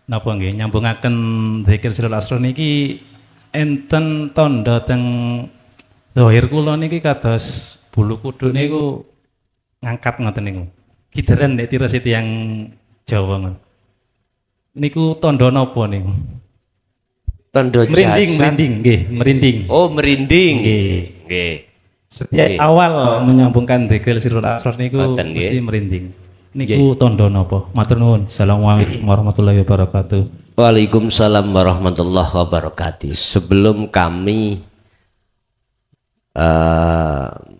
Napa nggih nyambungaken zikir Sirul Asrar niki enten tanda teng zahir kula niki kados bulu kuduk niku ngangkat ngoten niku. Kideren nek tira tiyang Jawa ngoten. Niku tanda napa niku? Tondo Merinding, jasad. merinding nggih, merinding. Oh, merinding. Nggih. Nggih. Setiap Nggih. awal menyambungkan zikir Sirul Asrar niku Ngoten nggih. mesti merinding. Nggih. Niku tanda napa? Matur nuwun. Assalamualaikum warahmatullahi wabarakatuh. Waalaikumsalam warahmatullahi wabarakatuh. Sebelum kami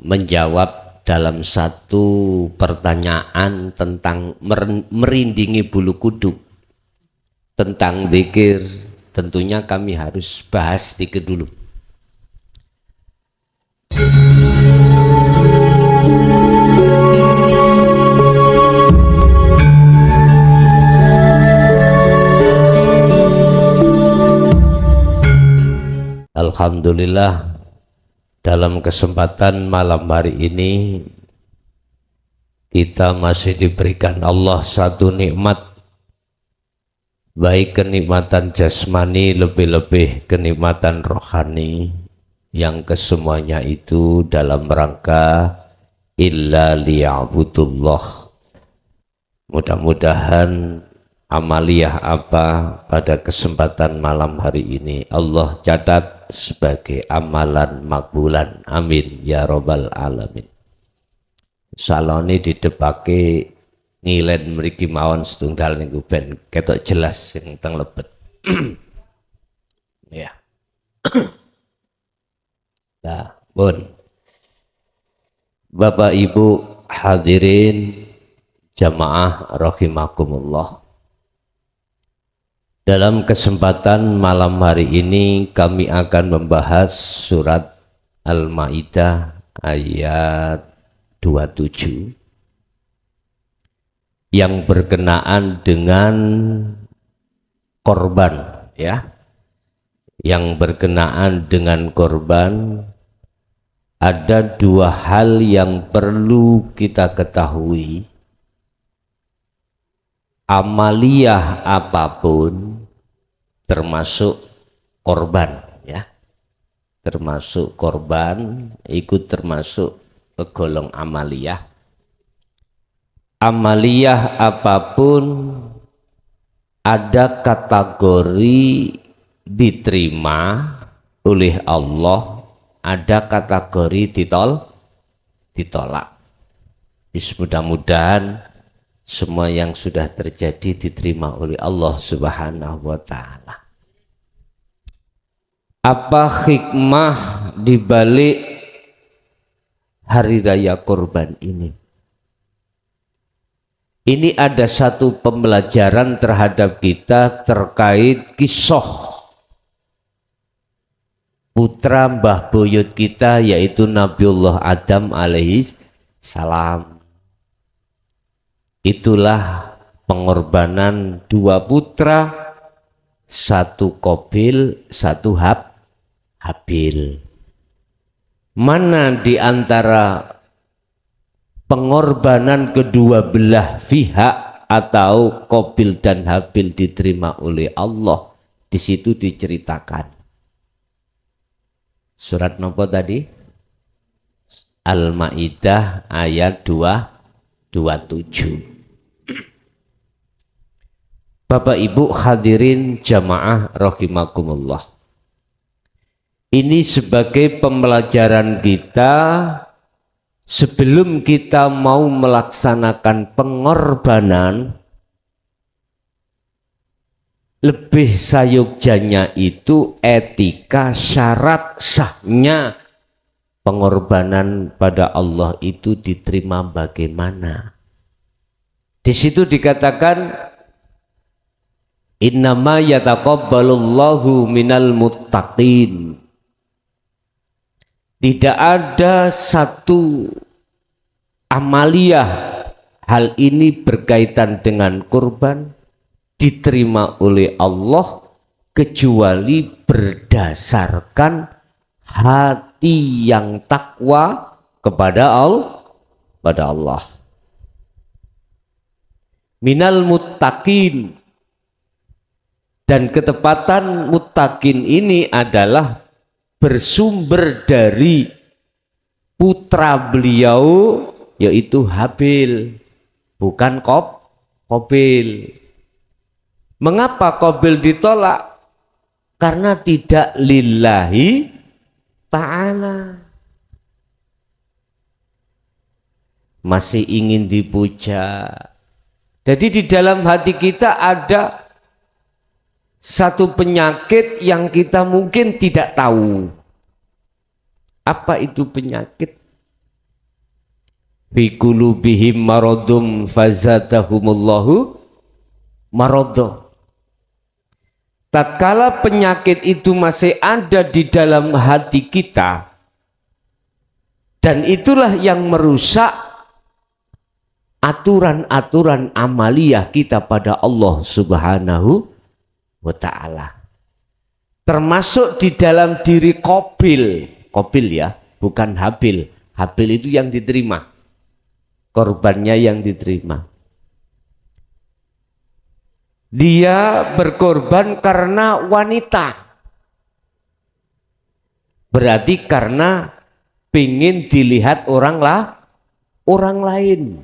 menjawab dalam satu pertanyaan tentang merindingi bulu kuduk, tentang zikir, tentunya kami harus bahas zikir dulu. Alhamdulillah, dalam kesempatan malam hari ini kita masih diberikan Allah satu nikmat, baik kenikmatan jasmani, lebih-lebih kenikmatan rohani, yang kesemuanya itu dalam rangka illa liya'budullah. Mudah-mudahan amaliyah apa pada kesempatan malam hari ini Allah catat sebagai amalan makbulan, amin ya robbal alamin. Saloni didepake ngilen mriki mawon setunggal niku ben ketok jelas sing teng lebet. Ya. Nah, pun Bapak Ibu hadirin jamaah rahimakumullah. Dalam kesempatan malam hari ini kami akan membahas surat Al-Maidah ayat 27 yang berkenaan dengan korban, ya. Yang berkenaan dengan korban, ada dua hal yang perlu kita ketahui. Amaliyah apapun termasuk korban, ya, termasuk korban, ikut termasuk golong amaliyah. Amaliyah apapun ada kategori diterima oleh Allah, ada kategori ditolak. Mudah-mudahan semua yang sudah terjadi diterima oleh Allah Subhanahu wa Ta'ala. Apa hikmah dibalik hari raya kurban ini? Ini ada satu pembelajaran terhadap kita terkait kisah putra mbah buyut kita, yaitu Nabiullah Adam alaihis salam. Itulah pengorbanan dua putra, satu Qabil, satu Habil. Mana di antara pengorbanan kedua belah pihak atau Qabil dan Habil diterima oleh Allah? Di situ diceritakan. Surat nopo tadi? Al-Maidah ayat 27. Bapak Ibu hadirin jamaah rahimakumullah. Ini sebagai pembelajaran kita sebelum kita mau melaksanakan pengorbanan. Lebih sayugjanya itu etika syarat sahnya pengorbanan pada Allah itu diterima bagaimana. Di situ dikatakan innama yataqabbalullahu minal muttaqin. Tidak ada satu amaliyah hal ini berkaitan dengan kurban diterima oleh Allah kecuali berdasarkan hati yang takwa kepada Allah. Minal muttaqin, Dan ketepatan muttaqin ini adalah bersumber dari putra beliau yaitu Habil, bukan Qabil. Mengapa Qabil ditolak? Karena tidak lillahi ta'ala. Masih ingin dipuja. Jadi di dalam hati kita ada satu penyakit yang kita mungkin tidak tahu. Apa itu penyakit? Fi qulubihim maradum fazadahumullahu maradha. Tatkala penyakit itu masih ada di dalam hati kita, dan itulah yang merusak aturan-aturan amaliyah kita pada Allah Subhanahu wa ta'ala. Termasuk di dalam diri Qabil ya, bukan Habil. Habil itu yang diterima, korbannya yang diterima. Dia berkorban karena wanita, berarti karena ingin dilihat orang lain.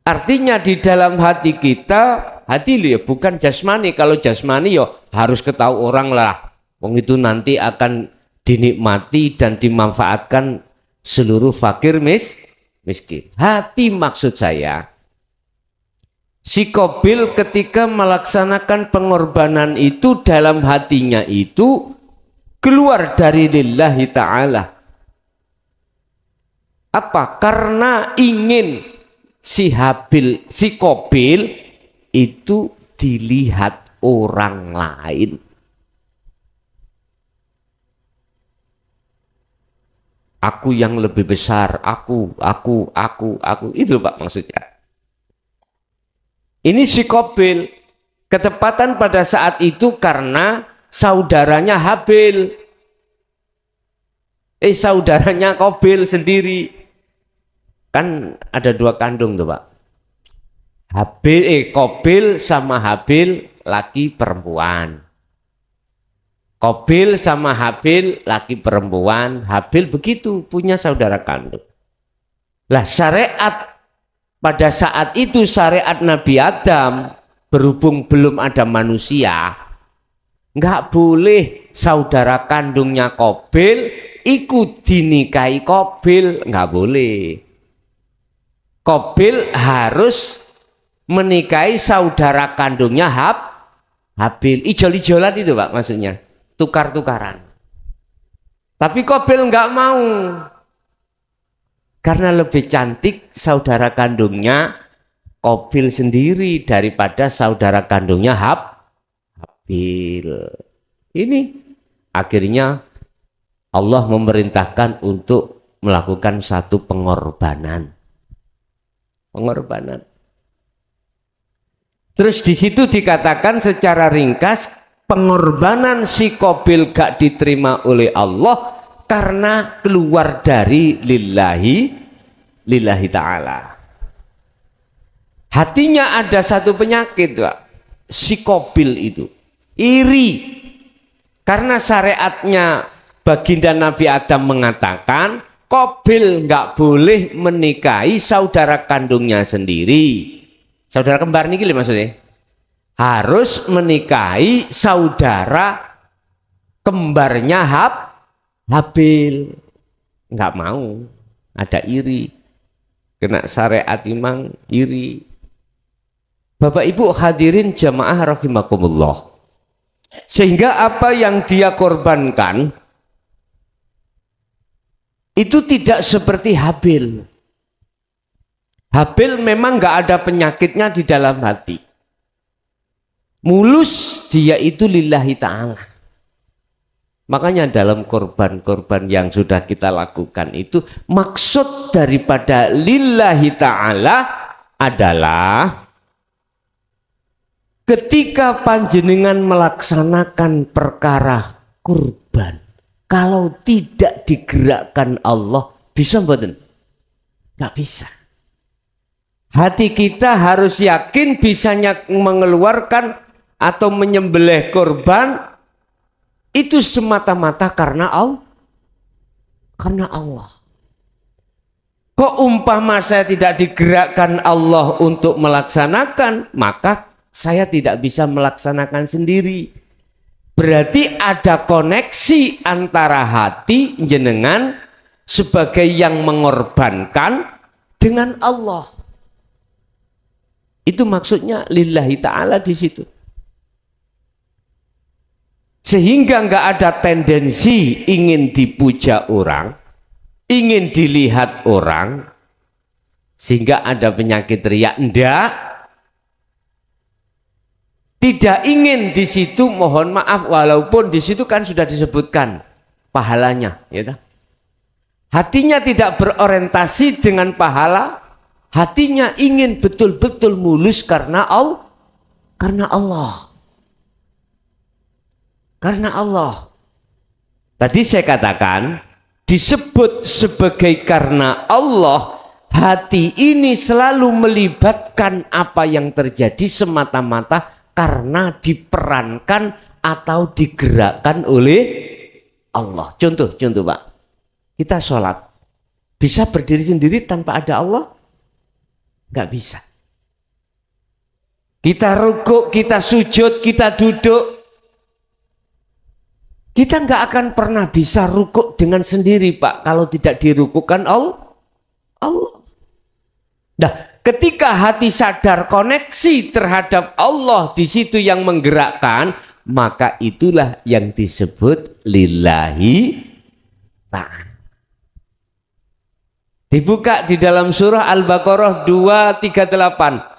Artinya di dalam hati kita, hati ya bukan jasmani. Kalau jasmani ya harus ketahui orang lah. Wong itu nanti akan dinikmati dan dimanfaatkan seluruh fakir miskin. Hati maksud saya. Si Qabil ketika melaksanakan pengorbanan itu dalam hatinya itu keluar dari lillahi ta'ala. Apa? Karena ingin si Qabil itu dilihat orang lain. Aku yang lebih besar, aku. Itu Pak maksudnya. Ini si Qabil ketepatan pada saat itu karena saudaranya Habil. Saudaranya Qabil sendiri. Kan ada dua kandung tuh Pak. Qabil sama Habil laki perempuan. Qabil sama Habil laki perempuan. Habil begitu punya saudara kandung. Lah syariat pada saat itu syariat Nabi Adam berhubung belum ada manusia, nggak boleh saudara kandungnya Qabil ikut dinikahi Qabil, nggak boleh. Qabil harus menikahi saudara kandungnya Habil. Ijol-ijolan itu Pak maksudnya, tukar-tukaran. Tapi Qabil nggak mau, karena lebih cantik saudara kandungnya Qabil sendiri daripada saudara kandungnya Habil. Ini akhirnya Allah memerintahkan untuk melakukan satu pengorbanan. Terus di situ dikatakan secara ringkas pengorbanan si Qabil gak diterima oleh Allah karena keluar dari lillahi ta'ala. Hatinya ada satu penyakit Pak. Si Qabil itu iri karena syariatnya baginda Nabi Adam mengatakan Qabil nggak boleh menikahi saudara kandungnya sendiri. Saudara kembar nih maksudnya. Harus menikahi saudara kembarnya Habil. Nggak mau. Ada iri. Kena syariat imang iri. Bapak Ibu hadirin jamaah rahimakumullah. Sehingga apa yang dia korbankan itu tidak seperti Habil. Habil memang nggak ada penyakitnya di dalam hati. Mulus dia itu lillahi ta'ala. Makanya dalam korban-korban yang sudah kita lakukan itu maksud daripada lillahi ta'ala adalah ketika panjenengan melaksanakan perkara kurban, kalau tidak digerakkan Allah, bisa mboten? Nggak bisa. Hati kita harus yakin bisanya mengeluarkan atau menyembelih korban itu semata-mata karena Allah. Karena Allah. Kok umpama saya tidak digerakkan Allah untuk melaksanakan, maka saya tidak bisa melaksanakan sendiri. Berarti ada koneksi antara hati jenengan sebagai yang mengorbankan dengan Allah. Itu maksudnya lillahi ta'ala di situ. Sehingga nggak ada tendensi ingin dipuja orang, ingin dilihat orang, sehingga ada penyakit riya. Enggak. Tidak ingin di situ, mohon maaf, walaupun di situ kan sudah disebutkan pahalanya, ya tak? Hatinya tidak berorientasi dengan pahala, hatinya ingin betul-betul mulus karena Allah. Karena Allah. Karena Allah. Tadi saya katakan disebut sebagai karena Allah, hati ini selalu melibatkan apa yang terjadi semata-mata karena diperankan atau digerakkan oleh Allah. Contoh Pak, kita sholat bisa berdiri sendiri tanpa ada Allah? Nggak bisa. Kita rukuk, kita sujud, kita duduk, kita nggak akan pernah bisa rukuk dengan sendiri Pak kalau tidak dirukukkan Allah. Nah, ketika hati sadar koneksi terhadap Allah di situ yang menggerakkan, maka itulah yang disebut lillahi ta'ala. Dibuka di dalam surah Al-Baqarah 238.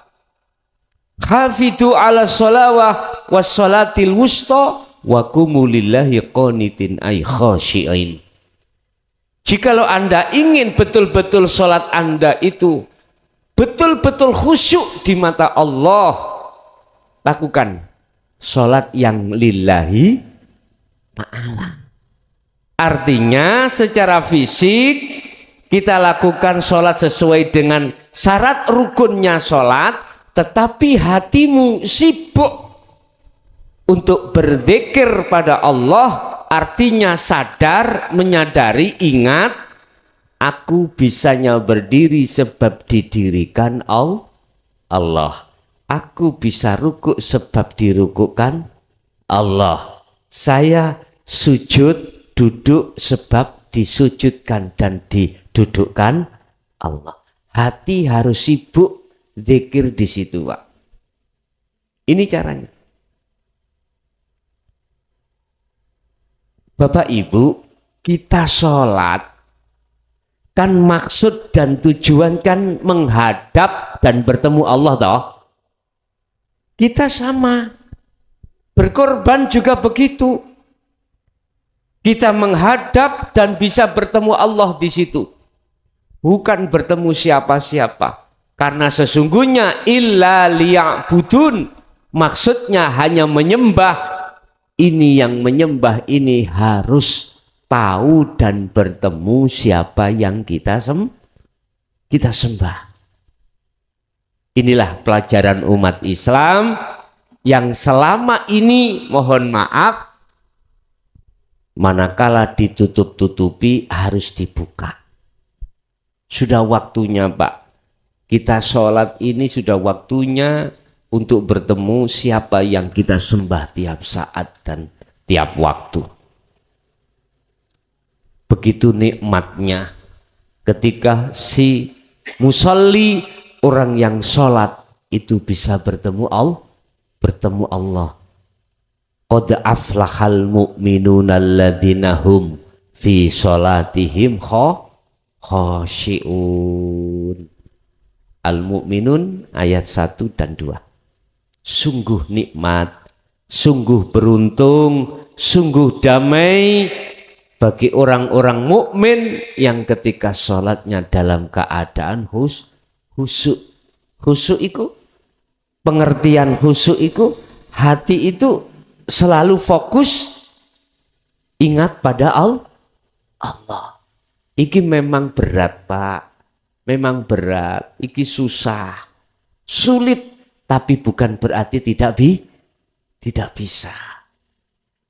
Hafidhu ala sholawah was sholatil wusta wa qumu lillahi qanitin ay khashi'in. Jikalau Anda ingin betul-betul sholat Anda itu betul-betul khusyuk di mata Allah, lakukan sholat yang lillahi ta'ala. Artinya secara fisik kita lakukan sholat sesuai dengan syarat rukunnya sholat, tetapi hatimu sibuk untuk berzikir pada Allah, artinya sadar, menyadari, ingat, aku bisanya berdiri sebab didirikan Allah. Aku bisa rukuk sebab dirukukkan Allah. Saya sujud, duduk sebab disujudkan dan didudukkan Allah. Hati harus sibuk zikir di situ, Pak. Ini caranya. Bapak Ibu, kita sholat kan maksud dan tujuan kan menghadap dan bertemu Allah toh. Kita sama, berkorban juga begitu. Kita menghadap dan bisa bertemu Allah di situ. Bukan bertemu siapa-siapa. Karena sesungguhnya illa liya'budun, maksudnya hanya menyembah. Ini yang menyembah ini harus tahu dan bertemu siapa yang kita sembah. Inilah pelajaran umat Islam yang selama ini mohon maaf manakala ditutup-tutupi harus dibuka. Sudah waktunya Pak, kita sholat ini sudah waktunya untuk bertemu siapa yang kita sembah tiap saat dan tiap waktu. Begitu nikmatnya ketika si musalli, orang yang sholat itu bisa bertemu Allah. Qad aflahal mu'minuna alladzina hum fi sholatihim khashi'un. Al-Mu'minun ayat 1 dan 2. Sungguh nikmat, sungguh beruntung, sungguh damai bagi orang-orang mukmin yang ketika sholatnya dalam keadaan khusyuk. Khusyuk itu, pengertian khusyuk itu, hati itu selalu fokus ingat pada Allah. Iki memang berat Pak, memang berat, iki susah, sulit, tapi bukan berarti tidak bisa.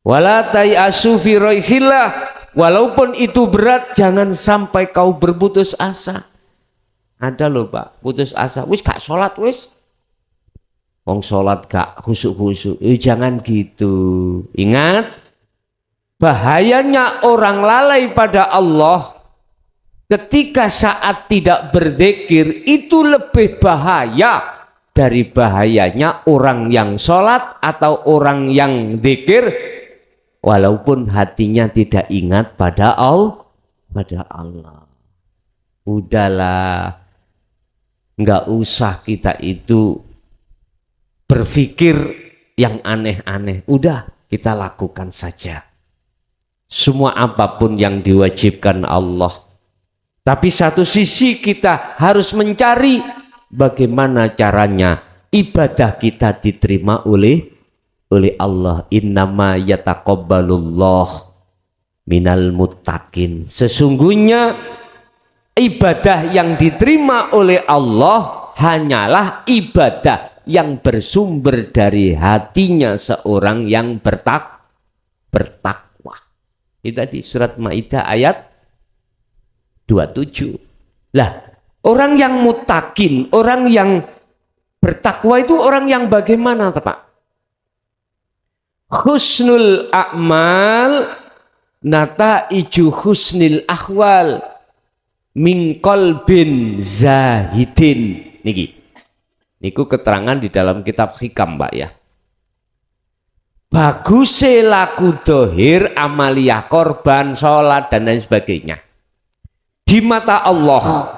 Wala tayasu fi roihillah, walaupun itu berat jangan sampai kau berputus asa. Ada loh Pak, putus asa, wis gak sholat wis. Wong sholat gak khusuk-khusuk, jangan gitu. Ingat, bahayanya orang lalai pada Allah ketika saat tidak berzikir itu lebih bahaya dari bahayanya orang yang sholat atau orang yang zikir walaupun hatinya tidak ingat pada Allah. Udahlah, nggak usah kita itu berpikir yang aneh-aneh. Udah, kita lakukan saja. Semua apapun yang diwajibkan Allah. Tapi satu sisi kita harus mencari bagaimana caranya ibadah kita diterima oleh Allah. Innama yataqabbalullah minal muttaqin. Sesungguhnya ibadah yang diterima oleh Allah hanyalah ibadah yang bersumber dari hatinya seorang yang bertakwa. Itu tadi surat Maidah ayat 27. Lah, orang yang muttaqin, orang yang bertakwa itu orang yang bagaimana, Pak? Husnul a'mal nataiju husnil ahwal min qalbin zahidin. Niku keterangan di dalam kitab Hikam, Pak ya. Bagusnya laku dohir, amaliyah, korban, sholat dan lain sebagainya. Di mata Allah,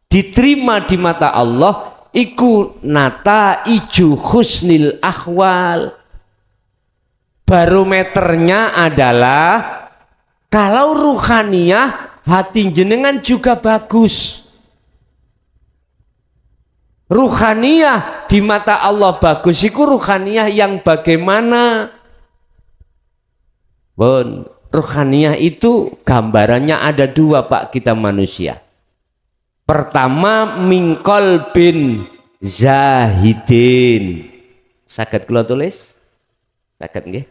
diterima di mata Allah, iku nata iju husnil ahwal. Barometernya adalah kalau ruhaniyah hati jenengan juga bagus. Ruhaniyah di mata Allah bagus, iku ruhaniyah yang bagaimana? Bon, ruhaniyah itu gambarannya ada dua Pak kita manusia. Pertama mingkol bin zahidin. Saged kula tulis? Saged nggih?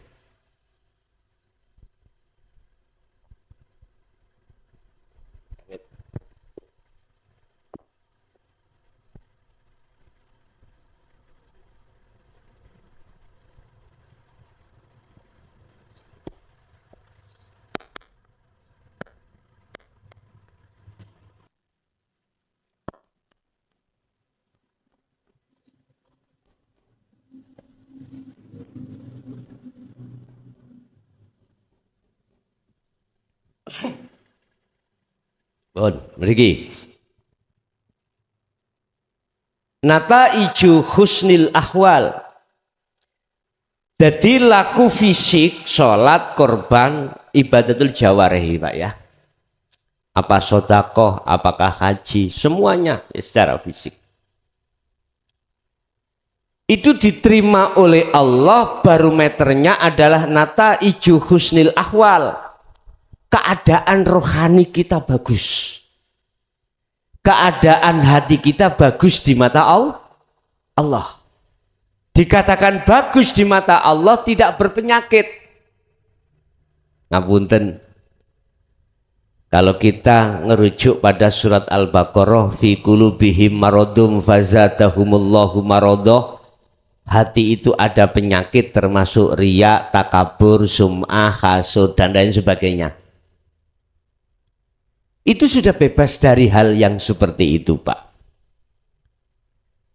Bon, mriki. Nataiju husnil ahwal. Jadi laku fisik, sholat, korban, ibadatul jawarih Pak ya. Apa sodakoh, apakah haji, semuanya secara fisik. Itu diterima oleh Allah, barometernya adalah nataiju husnil ahwal. Keadaan rohani kita bagus. Keadaan hati kita bagus di mata Allah. Dikatakan bagus di mata Allah tidak berpenyakit. Ngapunten. Kalau kita ngerujuk pada surat Al-Baqarah fi qulubihim maradum fazadahumullahu maradah. Hati itu ada penyakit termasuk riya, takabur, sum'ah, hasud dan lain sebagainya. Itu sudah bebas dari hal yang seperti itu Pak.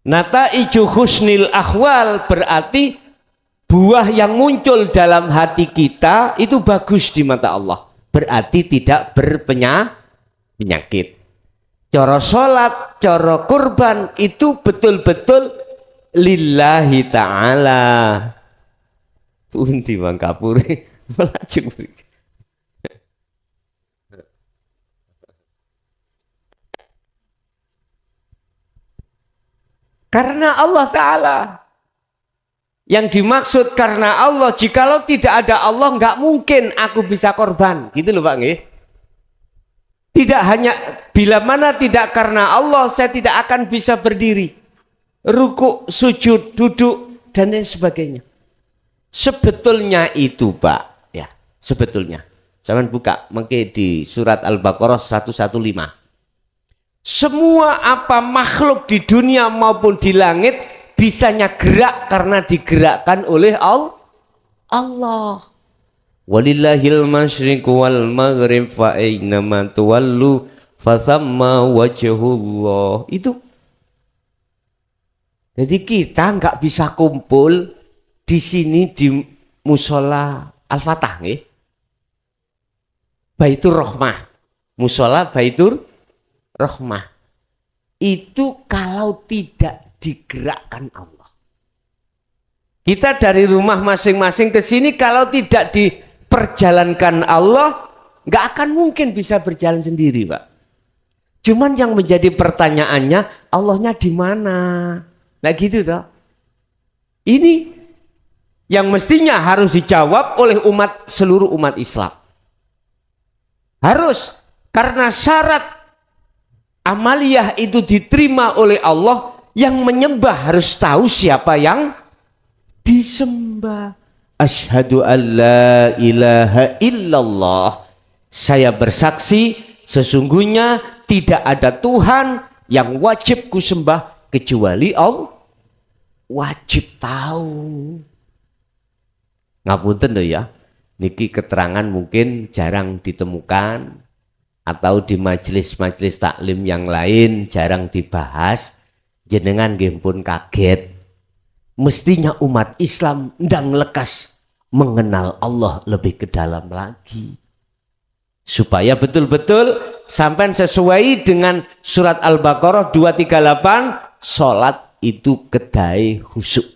Nataiju husnil ahwal berarti buah yang muncul dalam hati kita itu bagus di mata Allah. Berarti tidak berpenyakit. Cara sholat, cara kurban itu betul-betul lillahi ta'ala. Punti Bang Kapuri. Melaju. Karena Allah Ta'ala. Yang dimaksud karena Allah, jikalau tidak ada Allah nggak mungkin aku bisa korban. Gitu loh Pak nggih. Tidak hanya bila mana tidak karena Allah saya tidak akan bisa berdiri, ruku, sujud, duduk dan lain sebagainya. Sebetulnya itu Pak, ya sebetulnya. Jangan buka mungkin di surat Al-Baqarah 115. Semua apa makhluk di dunia maupun di langit bisanya gerak karena digerakkan oleh Allah. Walillahil masyriqu wal maghrib fa aynama tuwallu fathamma wajhullah. Itu. Jadi kita nggak bisa kumpul di sini di musola Al-Fatah nggih. Baitur Rahmah. Musola Baitur Rahmah. Itu kalau tidak digerakkan Allah. Kita dari rumah masing-masing ke sini kalau tidak diperjalankan Allah, nggak akan mungkin bisa berjalan sendiri, Pak. Cuman yang menjadi pertanyaannya, Allahnya di mana? Nah gitu toh. Ini yang mestinya harus dijawab oleh seluruh umat Islam. Harus, karena syarat amaliyah itu diterima oleh Allah, yang menyembah harus tahu siapa yang disembah. Asyhadu an la ilaha illallah. Saya bersaksi sesungguhnya tidak ada Tuhan yang wajib kusembah kecuali Allah. Wajib tahu. Ngapunten loh ya. Niki keterangan mungkin jarang ditemukan atau di majelis-majelis taklim yang lain jarang dibahas. Jenengan nggih pun kaget. Mestinya umat Islam ndang lekas mengenal Allah lebih ke dalam lagi. Supaya betul-betul sampai sesuai dengan surat Al-Baqarah 238, sholat itu kedai khusyuk.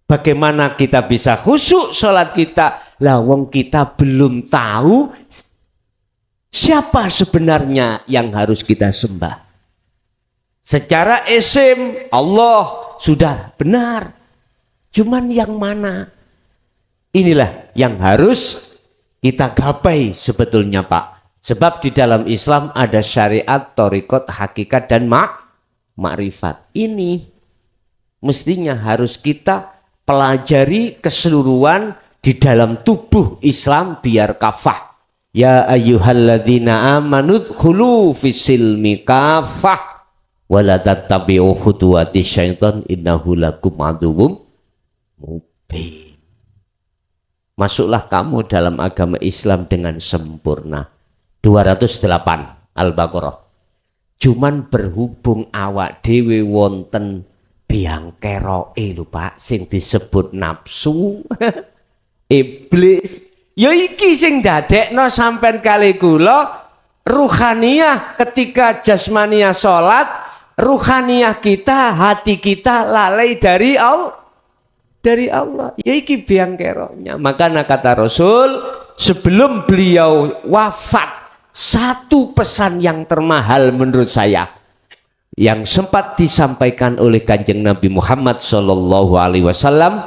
Bagaimana kita bisa khusyuk sholat kita? Lawang kita belum tahu siapa sebenarnya yang harus kita sembah. Secara isim Allah sudah benar. Cuman yang mana? Inilah yang harus kita gapai sebetulnya Pak. Sebab di dalam Islam ada syariat, thariqat, hakikat dan makrifat. Ini mestinya harus kita pelajari keseluruhan di dalam tubuh Islam biar kafah. Ya ayyuhalladzina amanu dkhulu fis-silmi kafah wa la tattabi'u khutuwati syaitan innahu lakum aduwwum mubin. Masuklah kamu dalam agama Islam dengan sempurna. 208 Al-Baqarah. Cuman berhubung awak dhewe wonten biang keroke lho Pak sing disebut nafsu iblis ya iki sing dadekno sampean kali kula ruhaniyah ketika jasmaniah sholat, ruhaniyah kita, hati kita lalai dari Allah. Ya iki biang keroknya. Makanya kata Rasul sebelum beliau wafat, satu pesan yang termahal menurut saya yang sempat disampaikan oleh Kanjeng Nabi Muhammad Sallallahu Alaihi Wasallam,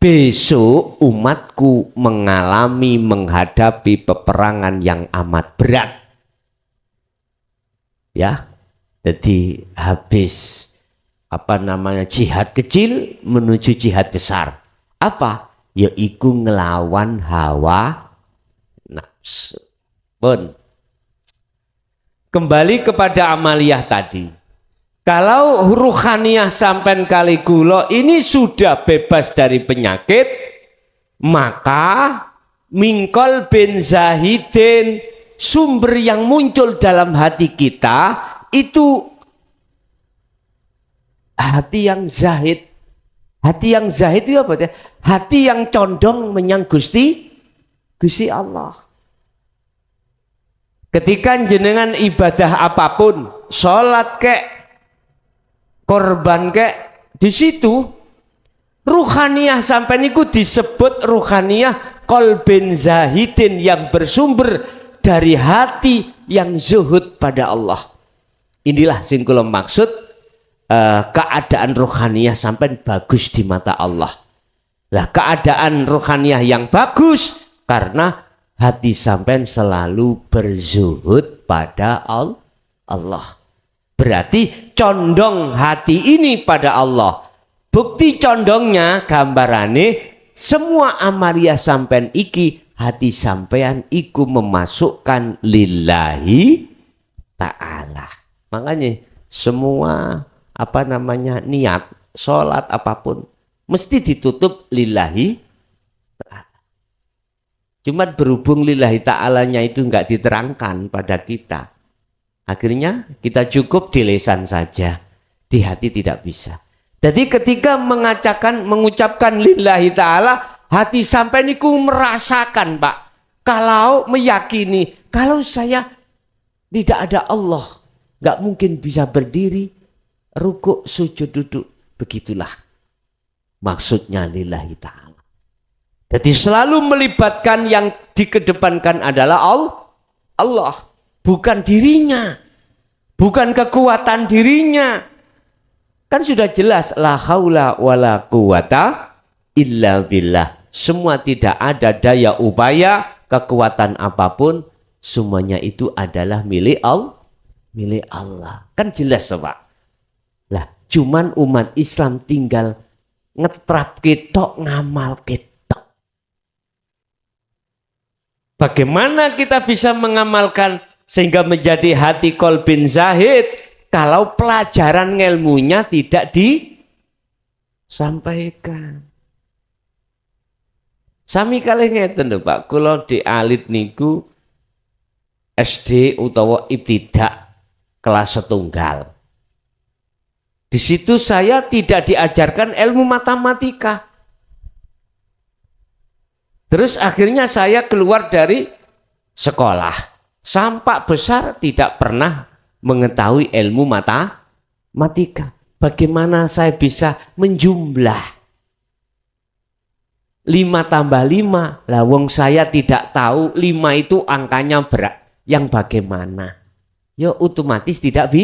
besok umatku menghadapi peperangan yang amat berat. Ya, jadi habis jihad kecil menuju jihad besar. Apa? Yaitu ngelawan hawa nafsu. Pun kembali kepada amaliyah tadi. Kalau ruhaniyah sampai kali kula ini sudah bebas dari penyakit, maka mingkol bin zahidin, sumber yang muncul dalam hati kita itu hati yang zahid. Hati yang zahid itu apa? Hati yang condong menyang Gusti Allah. Ketika jenengan ibadah apapun, sholat kek, korban kek, di situ ruhaniyah sampai niku disebut ruhaniyah qalbin zahidin yang bersumber dari hati yang zuhud pada Allah. Inilah sing kula maksud keadaan ruhaniyah sampai bagus di mata Allah. Lah keadaan ruhaniyah yang bagus karena hati sampean selalu berzuhud pada Allah. Berarti condong hati ini pada Allah. Bukti condongnya gambarane semua amalia sampean iki hati sampean iku memasukkan lillahi ta'ala. Makanya semua niat sholat apapun mesti ditutup lillahi ta'ala. Cuma berhubung lillahi ta'alanya itu enggak diterangkan pada kita, akhirnya kita cukup di lisan saja, di hati tidak bisa. Jadi ketika mengucapkan lillahi ta'ala, hati sampai niku merasakan, Pak, kalau meyakini kalau saya tidak ada Allah, nggak mungkin bisa berdiri, rukuk, sujud, duduk. Begitulah maksudnya lillahi ta'ala. Jadi selalu melibatkan yang dikedepankan adalah Allah, bukan dirinya, bukan kekuatan dirinya. Kan sudah jelas la haula wala quwata illa billah. Semua tidak ada daya upaya, kekuatan apapun, semuanya itu adalah milik Allah. Kan jelas, Pak. Lah, cuman umat Islam tinggal ngetrap ketok, ngamal ketok. Bagaimana kita bisa mengamalkan sehingga menjadi hati qalbin zahid kalau pelajaran ilmunya tidak disampaikan? Sami kalih ngeten lho, Pak. Kula di alit niku SD utawa ibtidak kelas setunggal. Di situ saya tidak diajarkan ilmu matematika. Terus akhirnya saya keluar dari sekolah. Sampai besar tidak pernah mengetahui ilmu matematika. Bagaimana saya bisa menjumlah 5 tambah 5? Lah wong saya tidak tahu 5 itu angkanya yang bagaimana. Ya otomatis tidak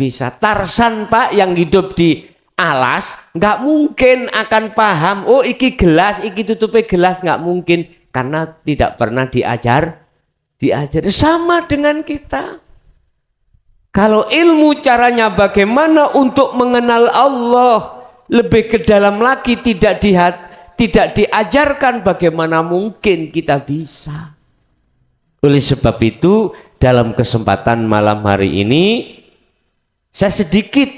bisa. Tarsan, Pak, yang hidup di alas nggak mungkin akan paham, oh iki gelas, iki tutupi gelas, nggak mungkin, karena tidak pernah diajar. Sama dengan kita. Kalau ilmu caranya bagaimana untuk mengenal Allah lebih ke dalam lagi tidak diajarkan, bagaimana mungkin kita bisa. Oleh sebab itu dalam kesempatan malam hari ini saya sedikit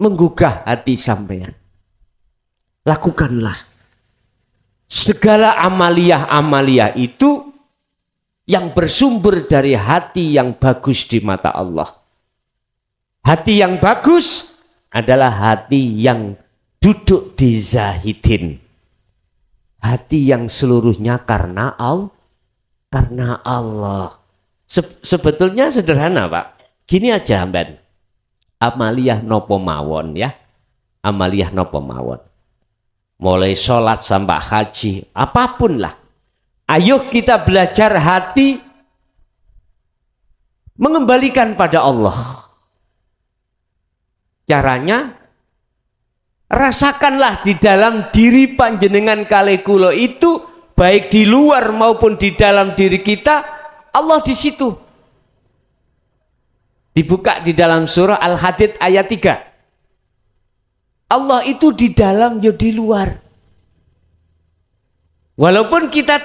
menggugah hati sampean. Lakukanlah segala amalia itu yang bersumber dari hati yang bagus di mata Allah. Hati yang bagus adalah hati yang duduk di zahidin. Hati yang seluruhnya karena Allah. Sebetulnya sederhana, Pak. Gini aja, Ben. Amaliyah nopo mawon ya. Amaliyah nopo mawon. Mulai sholat sampai haji, apapun lah. Ayo kita belajar hati mengembalikan pada Allah. Caranya, rasakanlah di dalam diri panjenengan kalih kula itu, baik di luar maupun di dalam diri kita, Allah di situ. Dibuka di dalam surah Al-Hadid ayat 3. Allah itu di dalam, ya di luar. Walaupun kita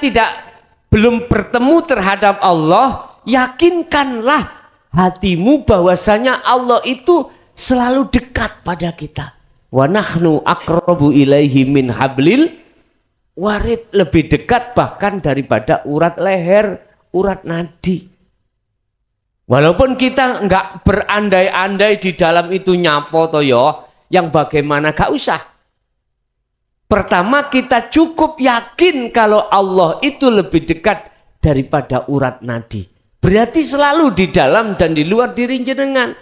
belum bertemu terhadap Allah, yakinkanlah hatimu bahwasanya Allah itu selalu dekat pada kita. Wa nahnu aqrabu ilaihi min hablil warid, lebih dekat bahkan daripada urat leher, urat nadi. Walaupun kita enggak berandai-andai di dalam itu nyapo toyo, yang bagaimana gak usah. Pertama kita cukup yakin kalau Allah itu lebih dekat daripada urat nadi. Berarti selalu di dalam dan di luar diri jenengan.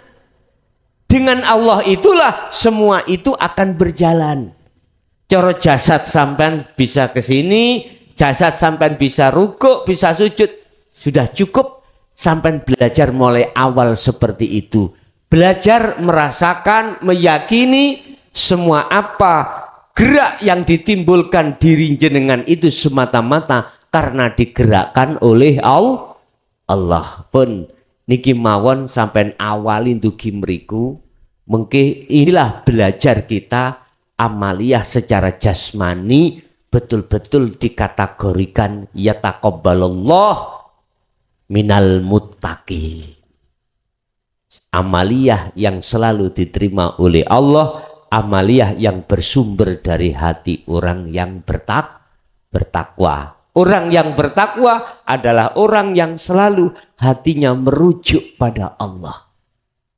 Dengan Allah itulah semua itu akan berjalan. Coro jasad sampean bisa ke sini, jasad sampean bisa rukuk, bisa sujud. Sudah cukup sampean belajar mulai awal seperti itu. Belajar merasakan, meyakini semua apa gerak yang ditimbulkan diri jenengan itu semata-mata karena digerakkan oleh Allah. Pun niki mawon sampai awalin dugi mriku, mungkin inilah belajar kita amaliyah secara jasmani betul-betul dikategorikan yataqabbalallah minal muttaqi. Amaliyah yang selalu diterima oleh Allah, amaliyah yang bersumber dari hati orang yang bertakwa. Orang yang bertakwa adalah orang yang selalu hatinya merujuk pada Allah,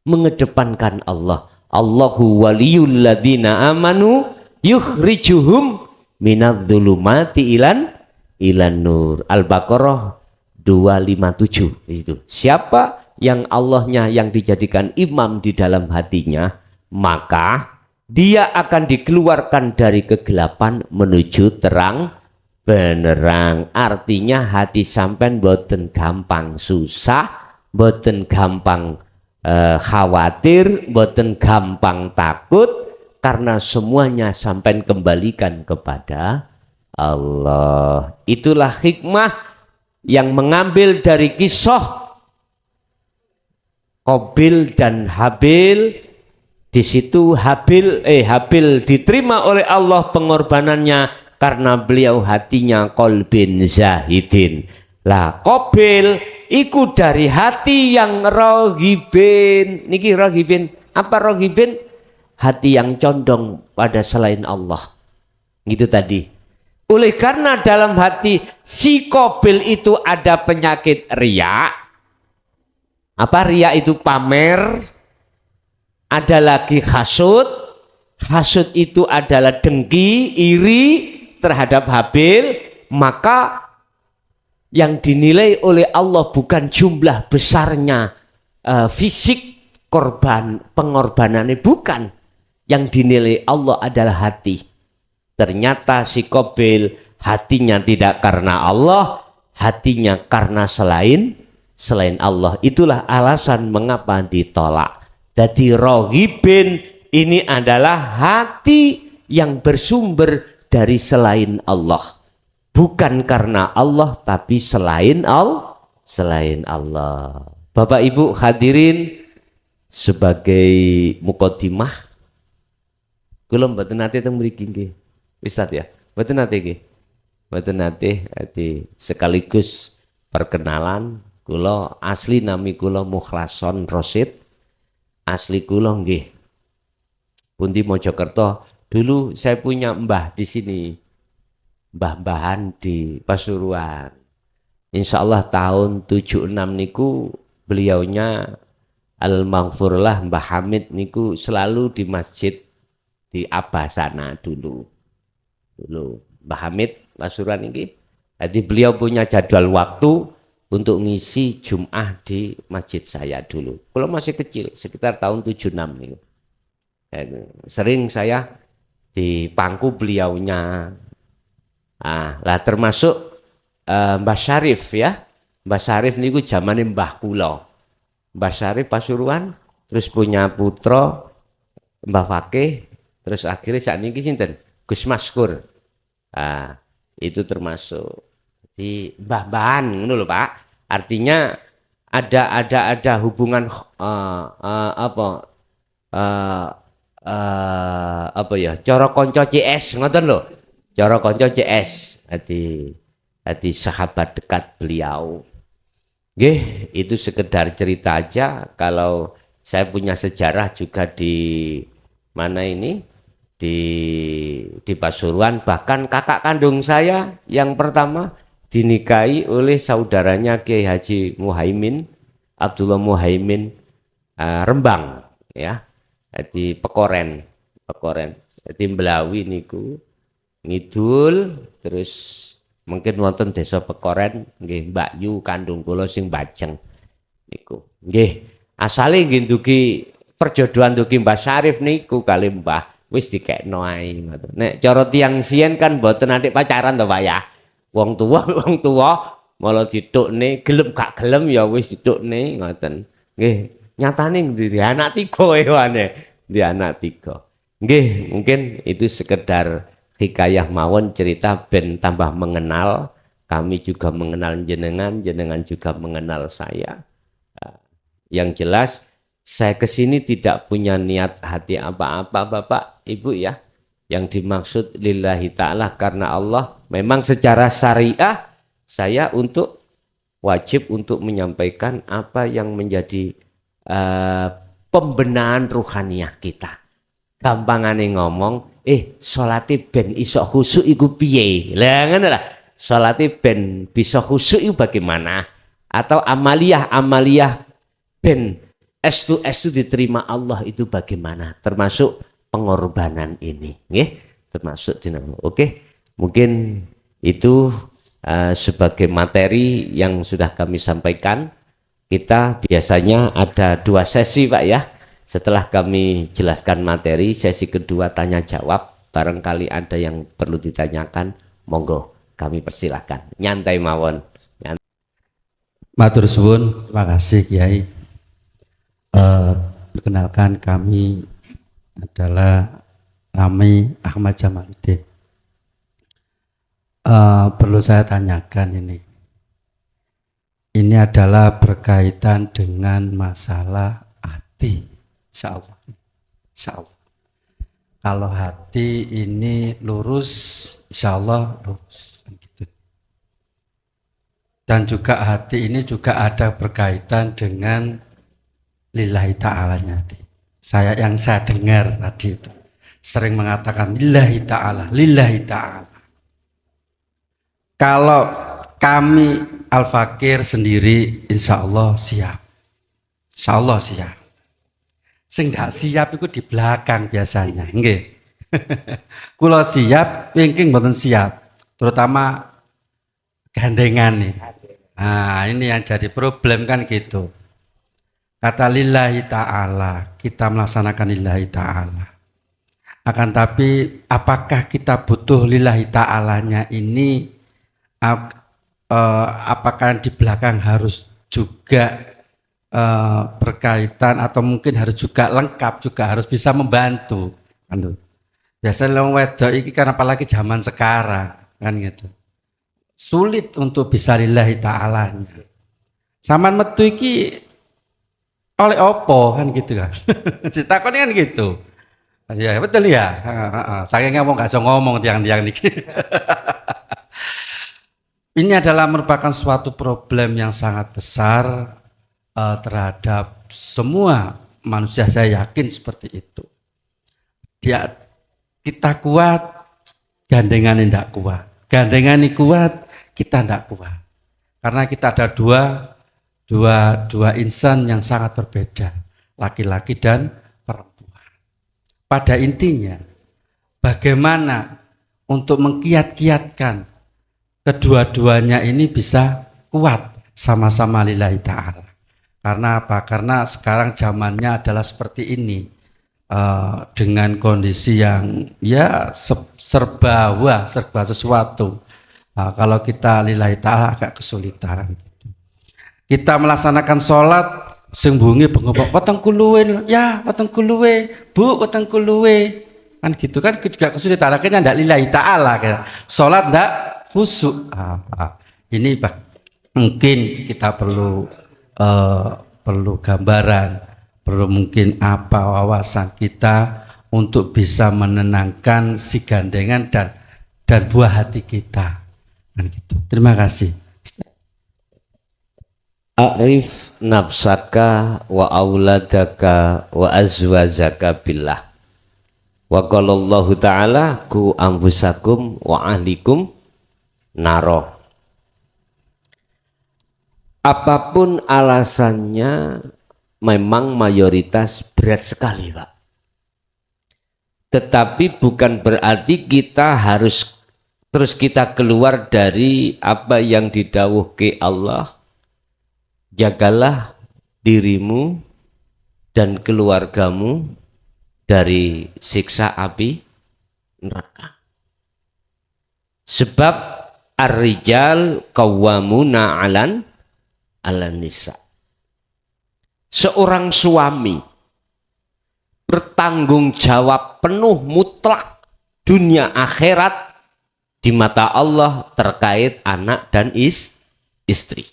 mengedepankan Allah. Allahu waliyul ladina amanu yukhrijuhum minadh-dhulumati ilan nur. Al-Baqarah 257 itu. Siapa yang Allahnya yang dijadikan imam di dalam hatinya, maka dia akan dikeluarkan dari kegelapan menuju terang benerang. Artinya hati sampean boten gampang susah, boten gampang khawatir, boten gampang takut, karena semuanya sampean kembalikan kepada Allah. Itulah hikmah yang mengambil dari kisah Qabil dan Habil. Di situ Habil diterima oleh Allah pengorbanannya karena beliau hatinya qalbin zahidin. Lah Qabil iku dari hati yang rohibin. Niki rohibin, apa rohibin? Hati yang condong pada selain Allah. Gitu tadi. Oleh karena dalam hati si Qabil itu ada penyakit riya. Apa riya itu? Pamer. Ada lagi hasud. Hasud itu adalah dengki, iri terhadap Habil. Maka yang dinilai oleh Allah bukan jumlah besarnya fisik pengorbanannya, bukan. Yang dinilai Allah adalah hati. Ternyata si Qabil hatinya tidak karena Allah, hatinya karena selain Allah. Itulah alasan mengapa ditolak. Jadi rohibin ini adalah hati yang bersumber dari selain Allah. Bukan karena Allah tapi selain Allah. Bapak Ibu hadirin, sebagai muqaddimah kula mboten nate teng mriki nggih. Ustaz ya, mboten nate nggih. Mboten nate sekaligus perkenalan. Kula asli nami kula Mukhlason Rosid. Asli kula nggih pundi Mojokerto. Dulu saya punya mbah di sini. Mbah-mbahan di Pasuruan. Insya Allah tahun 76 niku beliaunya Al-Maghfurlah Mbah Hamid niku selalu di masjid di Abasana dulu. Mbah Hamid Pasuruan ini. Jadi beliau punya jadwal waktu untuk ngisi Jum'ah di masjid saya dulu. Kalau masih kecil, sekitar tahun 76 nih. Sering saya di pangku beliaunya. Lah termasuk Mbah Syarif ya. Mbah Syarif niku zamane Mbah kula. Mbah Syarif Pasuruan, terus punya putra Mbah Fakih, terus akhirnya saat ini sinten? Gus Maskur. Itu termasuk di mbah-mbahan ngono lho Pak. Artinya ada hubungan apa ya? Cara kanca CS ngoten lho. Cara kanca CS. Hati sahabat dekat beliau. Nggih, itu sekedar cerita aja. Kalau saya punya sejarah juga di mana ini? Di Pasuruan, bahkan kakak kandung saya yang pertama dinikahi oleh saudaranya Kiai Haji Muhaimin, Abdullah Muhaimin Rembang ya. Di Pekoren. Jadi Mblawi niku ngidul, terus mungkin wonten desa Pekoren nggih Mbak Yu kandung kula sing Bajeng niku. Nggih, asale nggih ndugi perjodohan ndugi Mbah Syarif niku kali Mbah wis dikekno ae ngoten. Nek cara tiyang siyen kan mboten nanti pacaran to Pak ya. Wong tua malah ditukne, gelem gak gelem ya wis ditukne ngoten. Nggih, nyatane di anak 3 hewane. Di anak 3. Nggih, mungkin itu sekedar hikayah mawon cerita ben tambah mengenal kami juga mengenal jenengan, jenengan juga mengenal saya. Yang jelas saya kesini tidak punya niat hati apa-apa Bapak Ibu ya. Yang dimaksud lillahi ta'ala karena Allah. Memang secara syariah saya wajib untuk menyampaikan apa yang menjadi pembenahan ruhaniyah kita. Gampangane ngomong, sholati ben iso khusyuk iku piye? Lah ngono lah. Sholati ben bisa khusyuk iku bagaimana? Atau amaliyah ben estu diterima Allah itu bagaimana? Termasuk pengorbanan ini, nggih. Termasuk dinamo. Oke. Mungkin itu sebagai materi yang sudah kami sampaikan. Kita biasanya ada 2 sesi Pak ya. Setelah kami jelaskan materi, sesi kedua tanya jawab. Barangkali ada yang perlu ditanyakan, monggo kami persilahkan. Nyantai mawon. Matur suwun, terima kasih Kiai. Perkenalkan kami adalah Rami Ahmad Jamaluddin. Perlu saya tanyakan ini. Ini adalah berkaitan dengan masalah hati, insya Allah. Insya Allah. Kalau hati ini lurus, insya Allah lurus. Gitu. Dan juga hati ini juga ada berkaitan dengan lillahi ta'alanya. Yang saya dengar tadi itu sering mengatakan lillahi ta'ala, lillahi ta'ala. Kalau kami Al-Fakir sendiri insya Allah siap. Insya Allah siap. Sing gak siap itu di belakang biasanya. Nggih. Kula siap, pingking mboten siap. Terutama gandengan nih. Nah, ini yang jadi problem kan gitu. Kata lillahi ta'ala, kita melaksanakan lillahi ta'ala. Akan tapi apakah kita butuh lillahi ta'alanya ini, apakah di belakang harus juga berkaitan atau mungkin harus juga lengkap, juga harus bisa membantu. Biasanya wong wedok iki kan apalagi zaman sekarang kan gitu. Sulit untuk bisa lillahi ta'alanya. Saman metu iki oleh opo kan gitu kan. Ditakoni kan gitu. Ya betul ya. Saya ngomong gak so ngomong tiang-tiang niki. Ini adalah merupakan suatu problem yang sangat besar terhadap semua manusia, saya yakin seperti itu. Kita kuat, gandengan tidak kuat. Gandengan ini kuat, kita tidak kuat. Karena kita ada dua insan yang sangat berbeda, laki-laki dan perempuan. Pada intinya, bagaimana untuk mengkiat-kiatkan kedua-duanya ini bisa kuat sama-sama lillahi ta'ala. Karena apa? Karena sekarang zamannya adalah seperti ini, dengan kondisi yang ya serba sesuatu. Kalau kita lillahi ta'ala agak kesulitan. Kita melaksanakan sholat sing bungi bengok weteng kuluwe ya weteng kuluwe Bu weteng kuluwe kan gitu kan juga kesulitan, akhirnya ndak lillahi ta'ala kan. Sholat ndak khusyuk. Ini mungkin kita perlu gambaran, perlu mungkin apa wawasan kita untuk bisa menenangkan si gandengan dan buah hati kita kan gitu. Terima kasih. A'rif nafsaka wa auladaka wa azwajaka billah. Wa qala Allah Ta'ala ku anfusakum wa ahlikum naro. Apapun alasannya memang mayoritas berat sekali Pak. Tetapi bukan berarti kita harus terus kita keluar dari apa yang didhawuhke Allah. Jagalah dirimu dan keluargamu dari siksa api neraka. Sebab ar-rijal qawwamuna 'alan nisa. Seorang suami bertanggung jawab penuh mutlak dunia akhirat di mata Allah terkait anak dan istri.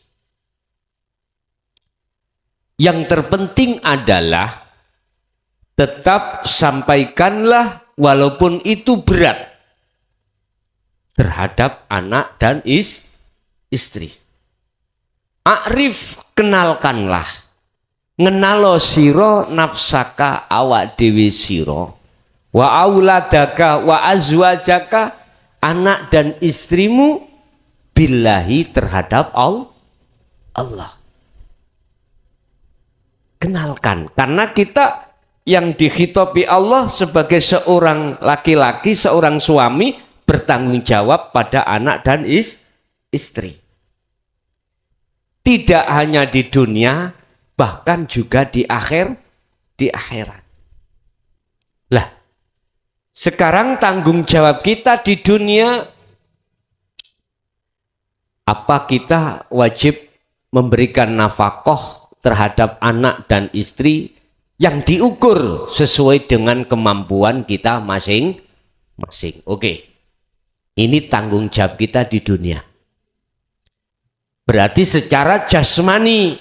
Yang terpenting adalah tetap sampaikanlah walaupun itu berat terhadap anak dan istri. A'rif, kenalkanlah, ngenalo siro nafsaka awak dewi siro, wa auladaka wa azwajaka, anak dan istrimu, billahi, terhadap Allah. Kenalkan, karena kita yang dikhitobi Allah sebagai seorang laki-laki, seorang suami, bertanggung jawab pada anak dan istri. Tidak hanya di dunia, bahkan juga di akhirat. Lah, sekarang tanggung jawab kita di dunia, apa kita wajib memberikan nafkah terhadap anak dan istri yang diukur sesuai dengan kemampuan kita masing-masing. Oke. Ini tanggung jawab kita di dunia. Berarti secara jasmani.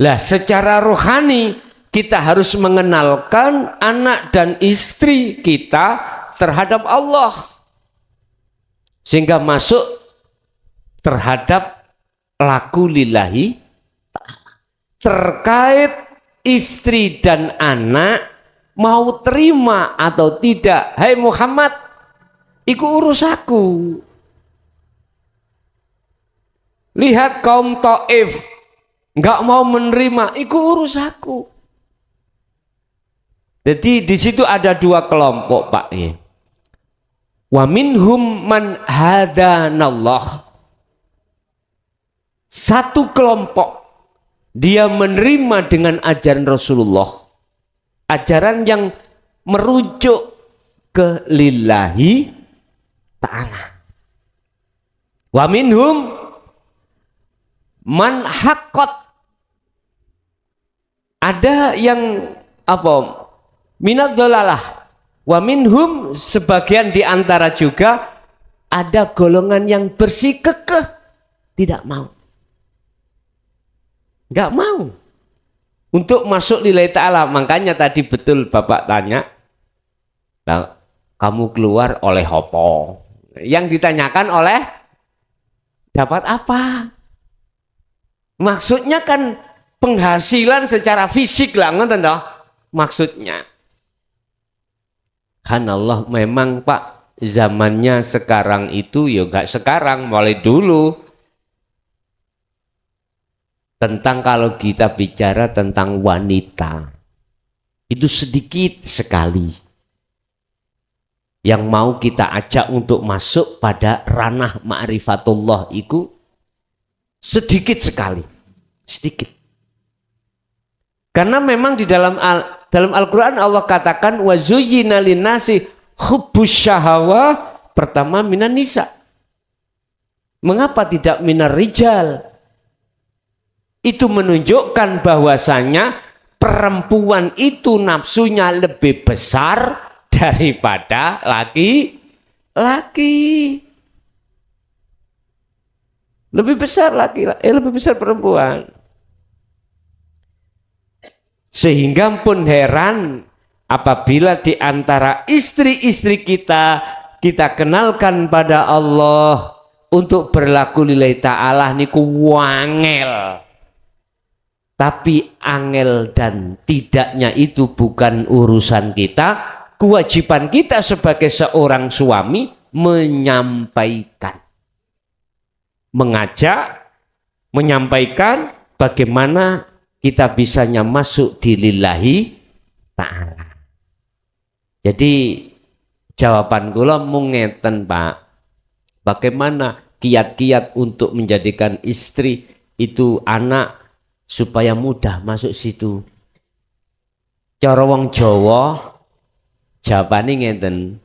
Lah, secara rohani kita harus mengenalkan anak dan istri kita terhadap Allah. Sehingga masuk terhadap laku lillahi terkait istri dan anak, mau terima atau tidak, hai Muhammad, iku urusaku. Lihat kaum Taif nggak mau menerima, iku urusaku. Jadi di situ ada dua kelompok, Pak. Wa minhum man hadanallah. Satu kelompok dia menerima dengan ajaran Rasulullah, ajaran yang merujuk ke lillahi ta'ala. Wa minhum man haqqat. Ada yang apa? Minad dhalalah. Wa minhum, sebagian di antara juga ada golongan yang bersikukuh tidak mau. Nggak mau untuk masuk lillahi ta'ala. Makanya tadi betul Bapak tanya, nah, kamu keluar oleh apa? Yang ditanyakan oleh dapat apa? Maksudnya kan penghasilan secara fisik lah, ngerti toh? Maksudnya kan Allah memang Pak, zamannya sekarang itu ya nggak sekarang, mulai dulu. Tentang kalau kita bicara tentang wanita, itu sedikit sekali yang mau kita ajak untuk masuk pada ranah ma'rifatullah, itu sedikit sekali, sedikit. Karena memang di dalam Al-Quran Allah katakan wa zuyyina linnasi hubbus syahawah, pertama minan nisa. Mengapa tidak minar rijal? Itu menunjukkan bahwasanya perempuan itu nafsunya lebih besar daripada laki-laki. Lebih besar lebih besar perempuan. Sehingga pun heran apabila di antara istri-istri kita kenalkan pada Allah untuk berlaku lillahi ta'ala niku wangel. Tapi angel dan tidaknya itu bukan urusan kita. Kewajiban kita sebagai seorang suami menyampaikan, mengajak, menyampaikan bagaimana kita bisanya masuk di lillahi ta'ala. Jadi jawaban kula mung ngeten, Pak. Bagaimana kiat-kiat untuk menjadikan istri itu anak supaya mudah masuk situ. Cara wong Jawa jawabane ngeten,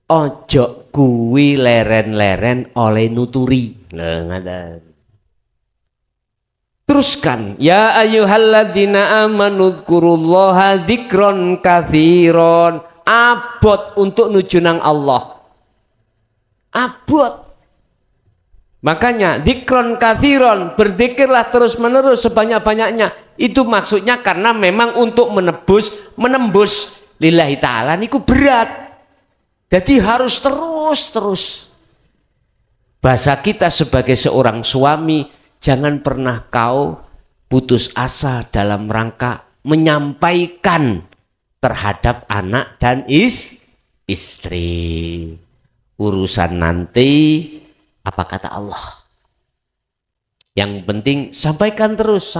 ojo kuwi leren-leren oleh nuturi. Lah ngaten. Teruskan, ya ayyuhalladzina amanu dzkurullaha dzikron katsiron. Abot untuk nuju nang Allah. abot. Makanya dikron kathiron, berzikirlah terus menerus sebanyak-banyaknya. Itu maksudnya karena memang untuk menembus lillahi ta'ala niku berat. Jadi harus terus. Bahasa kita sebagai seorang suami, jangan pernah kau putus asa dalam rangka menyampaikan terhadap anak dan istri. Urusan nanti apa kata Allah. Yang penting sampaikan terus.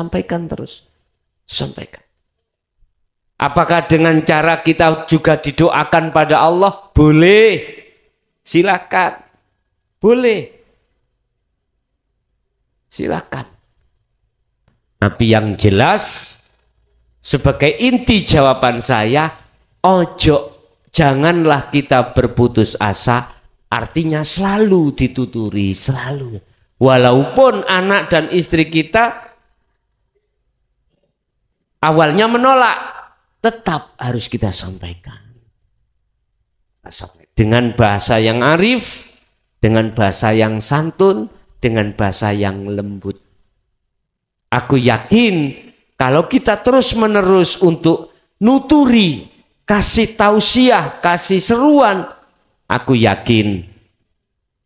Apakah dengan cara kita juga didoakan pada Allah? Boleh. Silakan. Boleh. Silakan. Tapi yang jelas sebagai inti jawaban saya, janganlah kita berputus asa. Artinya selalu dituturi, selalu. Walaupun anak dan istri kita awalnya menolak, tetap harus kita sampaikan. Dengan bahasa yang arif, dengan bahasa yang santun, dengan bahasa yang lembut. Aku yakin kalau kita terus-menerus untuk nuturi, kasih tausiah, kasih seruan, aku yakin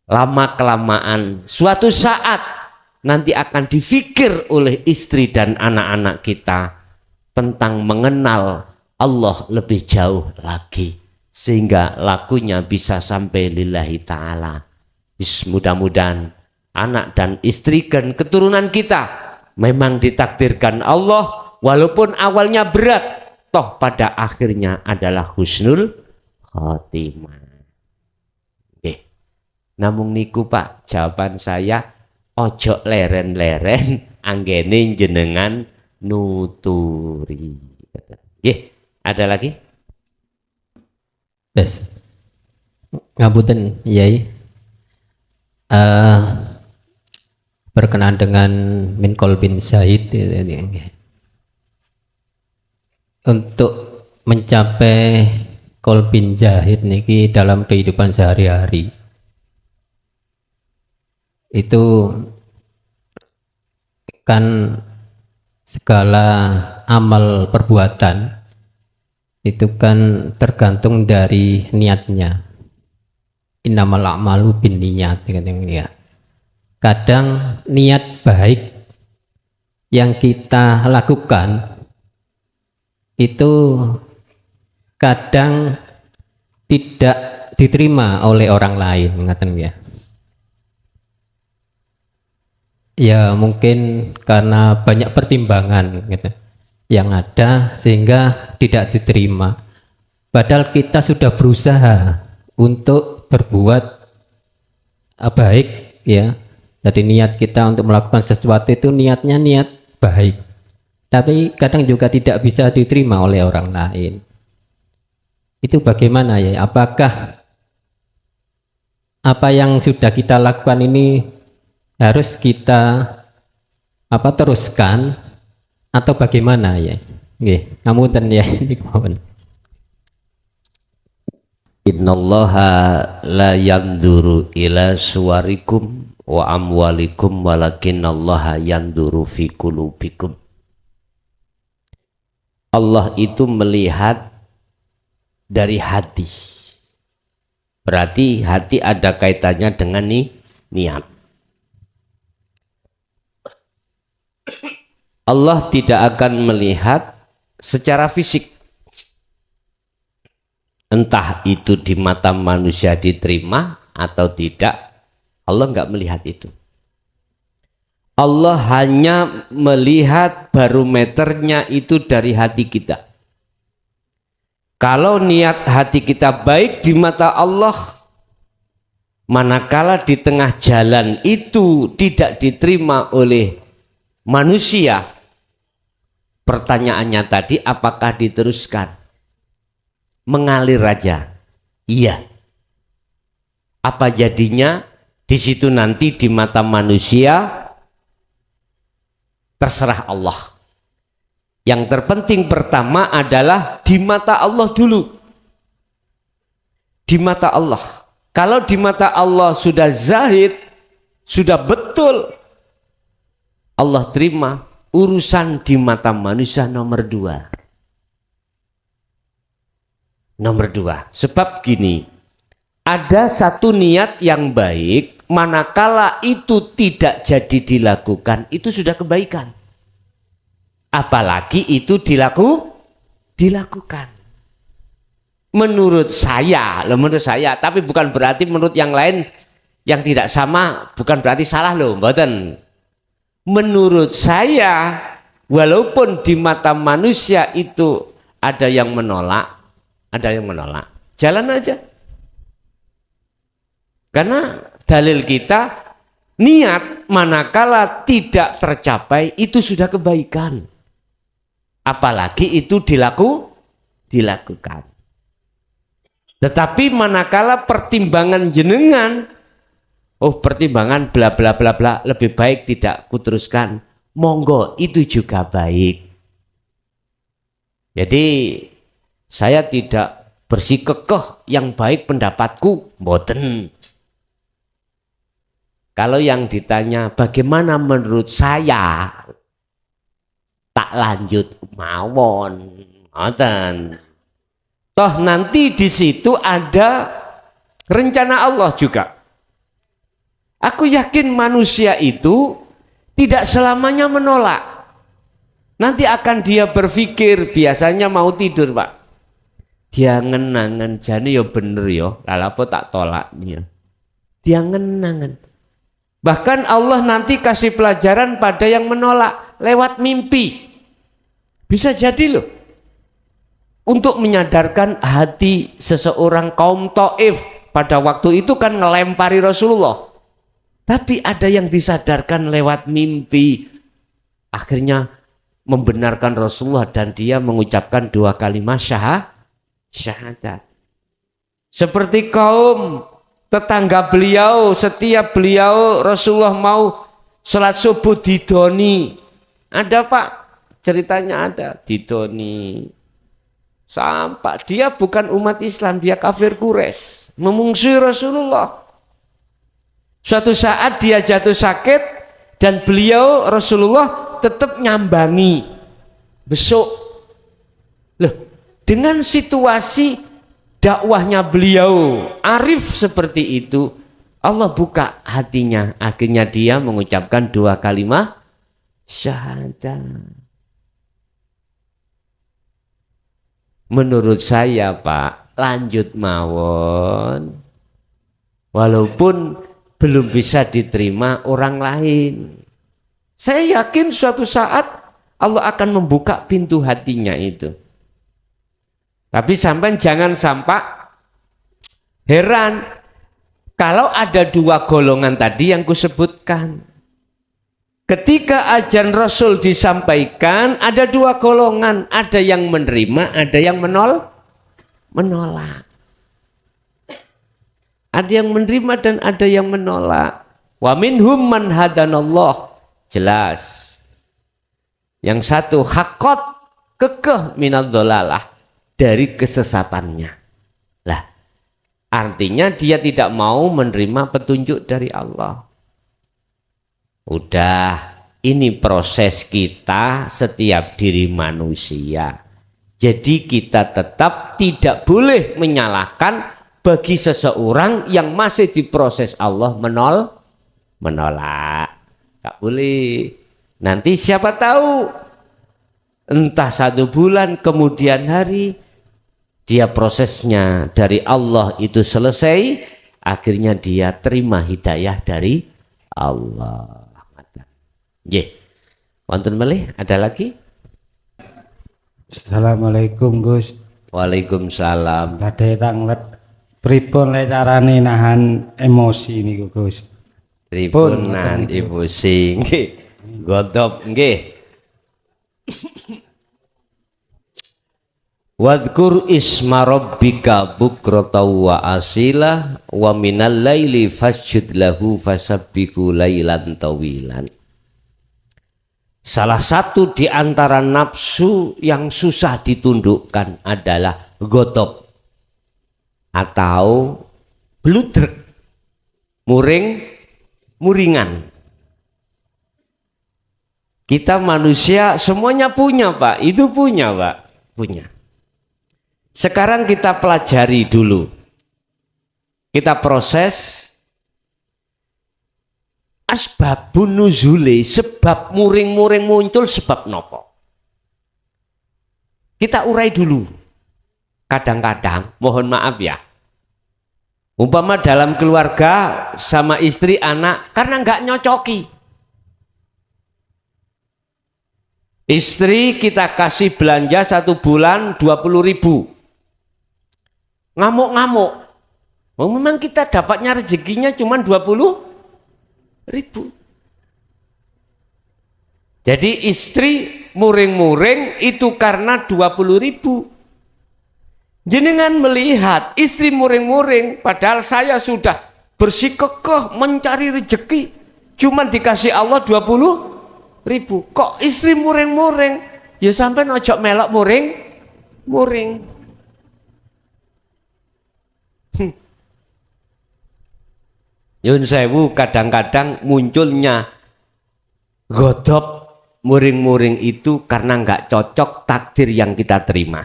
lama-kelamaan suatu saat nanti akan difikir oleh istri dan anak-anak kita tentang mengenal Allah lebih jauh lagi sehingga lakunya bisa sampai lillahi ta'ala. Mudah-mudahan anak dan istri dan keturunan kita memang ditakdirkan Allah walaupun awalnya berat, toh pada akhirnya adalah husnul khotimah. Namung niku Pak, jawaban saya ojo leren-leren anggene jenengan nuturi. Ada lagi? Yes. Ngapunten Yai. Berkenaan dengan min qalbin syahid untuk mencapai qalbin syahid niki dalam kehidupan sehari-hari itu kan segala amal perbuatan itu kan tergantung dari niatnya. Innamal a'malu binniyat ya. Kadang niat baik yang kita lakukan itu kadang tidak diterima oleh orang lain, ngaten ya. Ya mungkin karena banyak pertimbangan gitu, yang ada sehingga tidak diterima. Padahal kita sudah berusaha untuk berbuat baik ya. Jadi niat kita untuk melakukan sesuatu itu niatnya niat baik. Tapi kadang juga tidak bisa diterima oleh orang lain. Itu bagaimana ya? Apakah apa yang sudah kita lakukan ini harus kita teruskan atau bagaimana ya? Nggih, ngapunten ya niku mawon. Innallaha la yanduru ila suwarikum wa amwalikum walakinallaha yanduru fi qulubikum. Allah itu melihat dari hati. Berarti hati ada kaitannya dengan niat. Allah tidak akan melihat secara fisik. Entah itu di mata manusia diterima atau tidak, Allah nggak melihat itu. Allah hanya melihat barometernya itu dari hati kita. Kalau niat hati kita baik di mata Allah, manakala di tengah jalan itu tidak diterima oleh manusia, pertanyaannya tadi apakah diteruskan? Mengalir aja. Iya. Apa jadinya? Di situ nanti di mata manusia terserah Allah. Yang terpenting pertama adalah di mata Allah dulu. Di mata Allah. Kalau di mata Allah sudah zahid, sudah betul, Allah terima. Urusan di mata manusia nomor dua. Nomor dua. Sebab gini, ada satu niat yang baik, manakala itu tidak jadi dilakukan, itu sudah kebaikan. Apalagi itu dilakukan. Menurut saya, tapi bukan berarti menurut yang lain yang tidak sama, bukan berarti salah loh, mboten. Menurut saya, walaupun di mata manusia itu ada yang menolak, jalan aja. Karena dalil kita, niat manakala tidak tercapai itu sudah kebaikan. Apalagi itu dilakukan. Tetapi manakala pertimbangan jenengan, pertimbangan bla bla bla bla, lebih baik tidak kuteruskan, monggo, itu juga baik. Jadi saya tidak bersikukuh yang baik pendapatku, mboten. Kalau yang ditanya bagaimana menurut saya, tak lanjut mawon, mboten. Toh nanti di situ ada rencana Allah juga. Aku yakin manusia itu tidak selamanya menolak. Nanti akan dia berpikir, biasanya mau tidur Pak. Dia ngenangan jane ya bener ya, lalapo tak tolak dia. Dia ngenangan. Bahkan Allah nanti kasih pelajaran pada yang menolak lewat mimpi. Bisa jadi loh. Untuk menyadarkan hati seseorang kaum Taif pada waktu itu kan ngelempari Rasulullah. Tapi ada yang disadarkan lewat mimpi. Akhirnya membenarkan Rasulullah dan dia mengucapkan 2 kalimat syahadat. Seperti kaum tetangga beliau, setiap beliau Rasulullah mau sholat subuh didoni. Ada Pak, ceritanya ada, didoni. Sampai dia bukan umat Islam, dia kafir Quraisy, memungsuhi Rasulullah. Suatu saat dia jatuh sakit dan beliau Rasulullah tetap nyambangi besok. Loh, dengan situasi dakwahnya beliau arif seperti itu, Allah buka hatinya. Akhirnya dia mengucapkan 2 kalimat syahadat. Menurut saya Pak, lanjut mawon. Walaupun belum bisa diterima orang lain. Saya yakin suatu saat Allah akan membuka pintu hatinya itu. Tapi sampai jangan sampai heran kalau ada 2 golongan tadi yang kusebutkan. Ketika ajaran Rasul disampaikan, ada 2 golongan, ada yang menerima, ada yang menolak. Ada yang menerima dan ada yang menolak. Wa minhum man hadanallah. Jelas. Yang satu hakot kekeh minadz-dhalalah, dari kesesatannya. Lah, artinya dia tidak mau menerima petunjuk dari Allah. Udah, ini proses kita setiap diri manusia. Jadi kita tetap tidak boleh menyalahkan bagi seseorang yang masih diproses Allah menolak. Tak boleh. Nanti siapa tahu entah 1 bulan kemudian hari dia prosesnya dari Allah itu selesai, akhirnya dia terima hidayah dari Allah. Wonten melih ada lagi? Assalamualaikum Gus. Waalaikumsalam. Badhe tanglet pripun le carane nahan emosi niku Gus? Pripun nahan emosi? Nggih. Godhop nggih. Wadhkur isma rabbika bukratan wa asila wa minal laili fasjud lahu fasabbihu lailan tawilan. Salah satu di antara nafsu yang susah ditundukkan adalah ghadab atau bludrek, muringan. Kita manusia semuanya punya Pak, itu punya Pak, punya. Sekarang kita pelajari dulu, kita proses asbabun nuzuli, sebab muring-muring muncul sebab nopo. Kita urai dulu. Kadang-kadang, mohon maaf ya, umpama dalam keluarga sama istri anak karena nggak nyocoki. Istri kita kasih belanja 1 bulan 20.000. Ngamuk-ngamuk. Memang kita dapatnya rezekinya cuma 20.000. Jadi istri muring-muring itu karena 20.000. Jenengan melihat istri muring-muring padahal saya sudah bersikukuh mencari rezeki cuma dikasih Allah 20.000. Kok istri muring-muring? Ya sampai ojo melok muring. Yun sewu, kadang-kadang munculnya godop muring-muring itu karena nggak cocok takdir yang kita terima.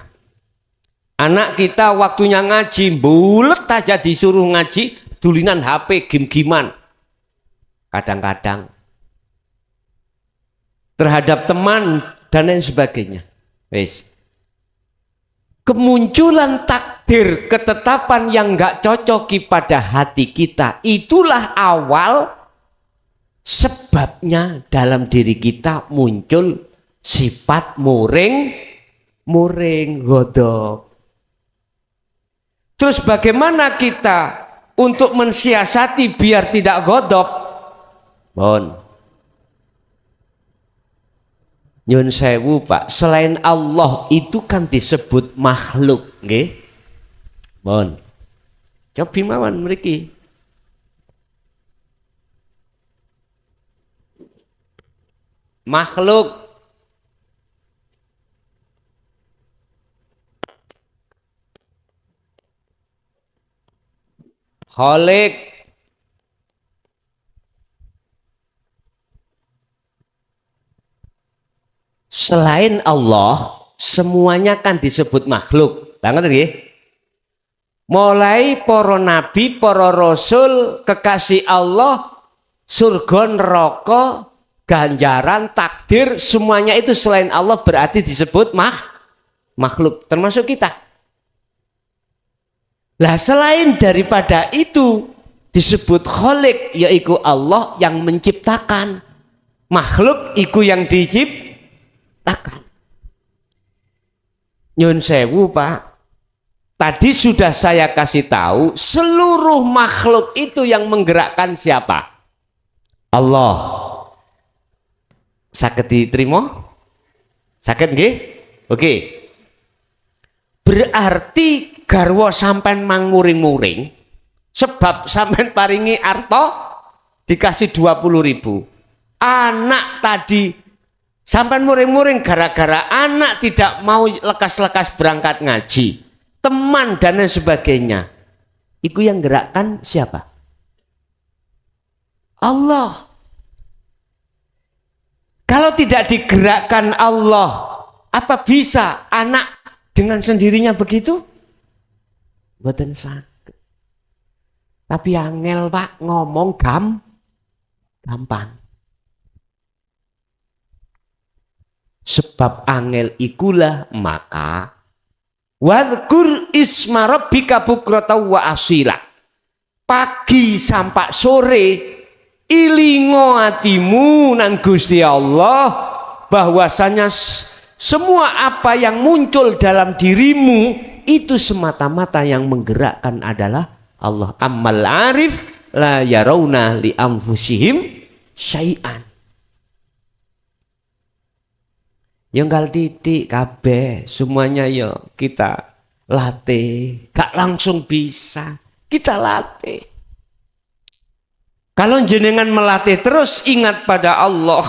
Anak kita waktunya ngaji, bulet aja disuruh ngaji, dulinan HP, game-giman. Kadang-kadang terhadap teman dan lain sebagainya. Wes. Kemunculan takdir ketetapan yang nggak cocoki pada hati kita, itulah awal sebabnya dalam diri kita muncul sifat muring godok. Terus bagaimana kita untuk mensiasati biar tidak godok? Nyun sewu Pak, selain Allah itu kan disebut makhluk, nggih. Cobi mawon mriki. Makhluk. Khalik. Selain Allah, semuanya kan disebut makhluk. Banget nggih? Mulai para nabi, para rasul, kekasih Allah, surga, neraka, ganjaran, takdir, semuanya itu selain Allah berarti disebut makhluk, termasuk kita. Lah selain daripada itu disebut khalik, yaitu Allah yang menciptakan. Makhluk iku yang diciptakan. Nyun sewu Pak, tadi sudah saya kasih tahu seluruh makhluk itu yang menggerakkan siapa? Allah. Saged diterima? Saged nggih? Oke. Berarti garwa sampean muring-muring sebab sampean paringi arto dikasih 20.000. Anak tadi sampai muring-muring gara-gara anak tidak mau lekas-lekas berangkat ngaji, teman dan lain sebagainya. Itu yang gerakkan siapa? Allah. Kalau tidak digerakkan Allah, apa bisa anak dengan sendirinya begitu? Mboten saged. Tapi angel Pak ngomong gampang. Sebab angel ikulah maka wadhkur isma rabbika bukrata wa asila. Pagi sampai sore ilingo hatimu nang Gusti Allah bahwasanya semua apa yang muncul dalam dirimu itu semata-mata yang menggerakkan adalah Allah. Ammal arif la yarawna li anfusihim syai'an. Yang gal didik kabeh semuanya ya kita latih, gak langsung bisa, kita latih. Kalau jenengan melatih terus ingat pada Allah,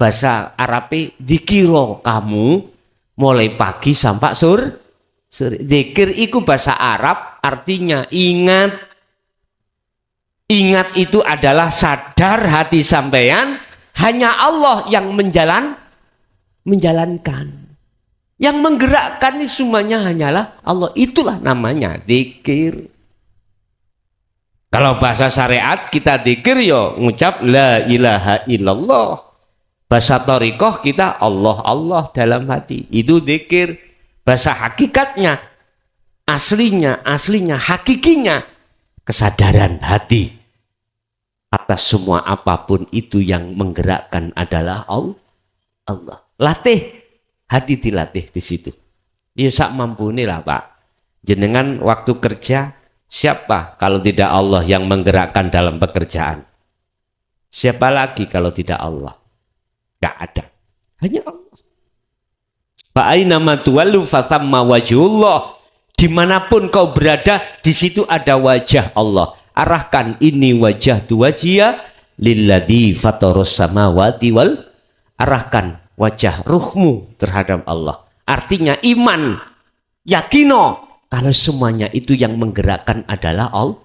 bahasa Arabi dikira kamu mulai pagi sampai sore. Zikir itu bahasa Arab artinya ingat, Ingat itu adalah sadar hati sampean hanya Allah yang menjalankan. Yang menggerakkan ini semuanya hanyalah Allah. Itulah namanya dzikir. Kalau bahasa syariat kita dzikir yo ngucap la ilaha illallah. Bahasa thariqah kita Allah Allah dalam hati. Itu dzikir. Bahasa hakikatnya aslinya hakikinya kesadaran hati atas semua apapun itu yang menggerakkan adalah Allah. Latih hati, dilatih di situ. Ya sak mampune lah Pak. Jenengan waktu kerja siapa kalau tidak Allah yang menggerakkan dalam pekerjaan? Siapa lagi kalau tidak Allah? Gak ada. Hanya Allah. Fa aina ma tuwallu fa thamma wajhullah. Dimanapun kau berada, di situ ada wajah Allah. Arahkan ini wajah tu wajhiya lilladzi fatarus samawati wal. Arahkan wajah ruhmu terhadap Allah. Artinya iman, yakino kalau semuanya itu yang menggerakkan adalah Allah.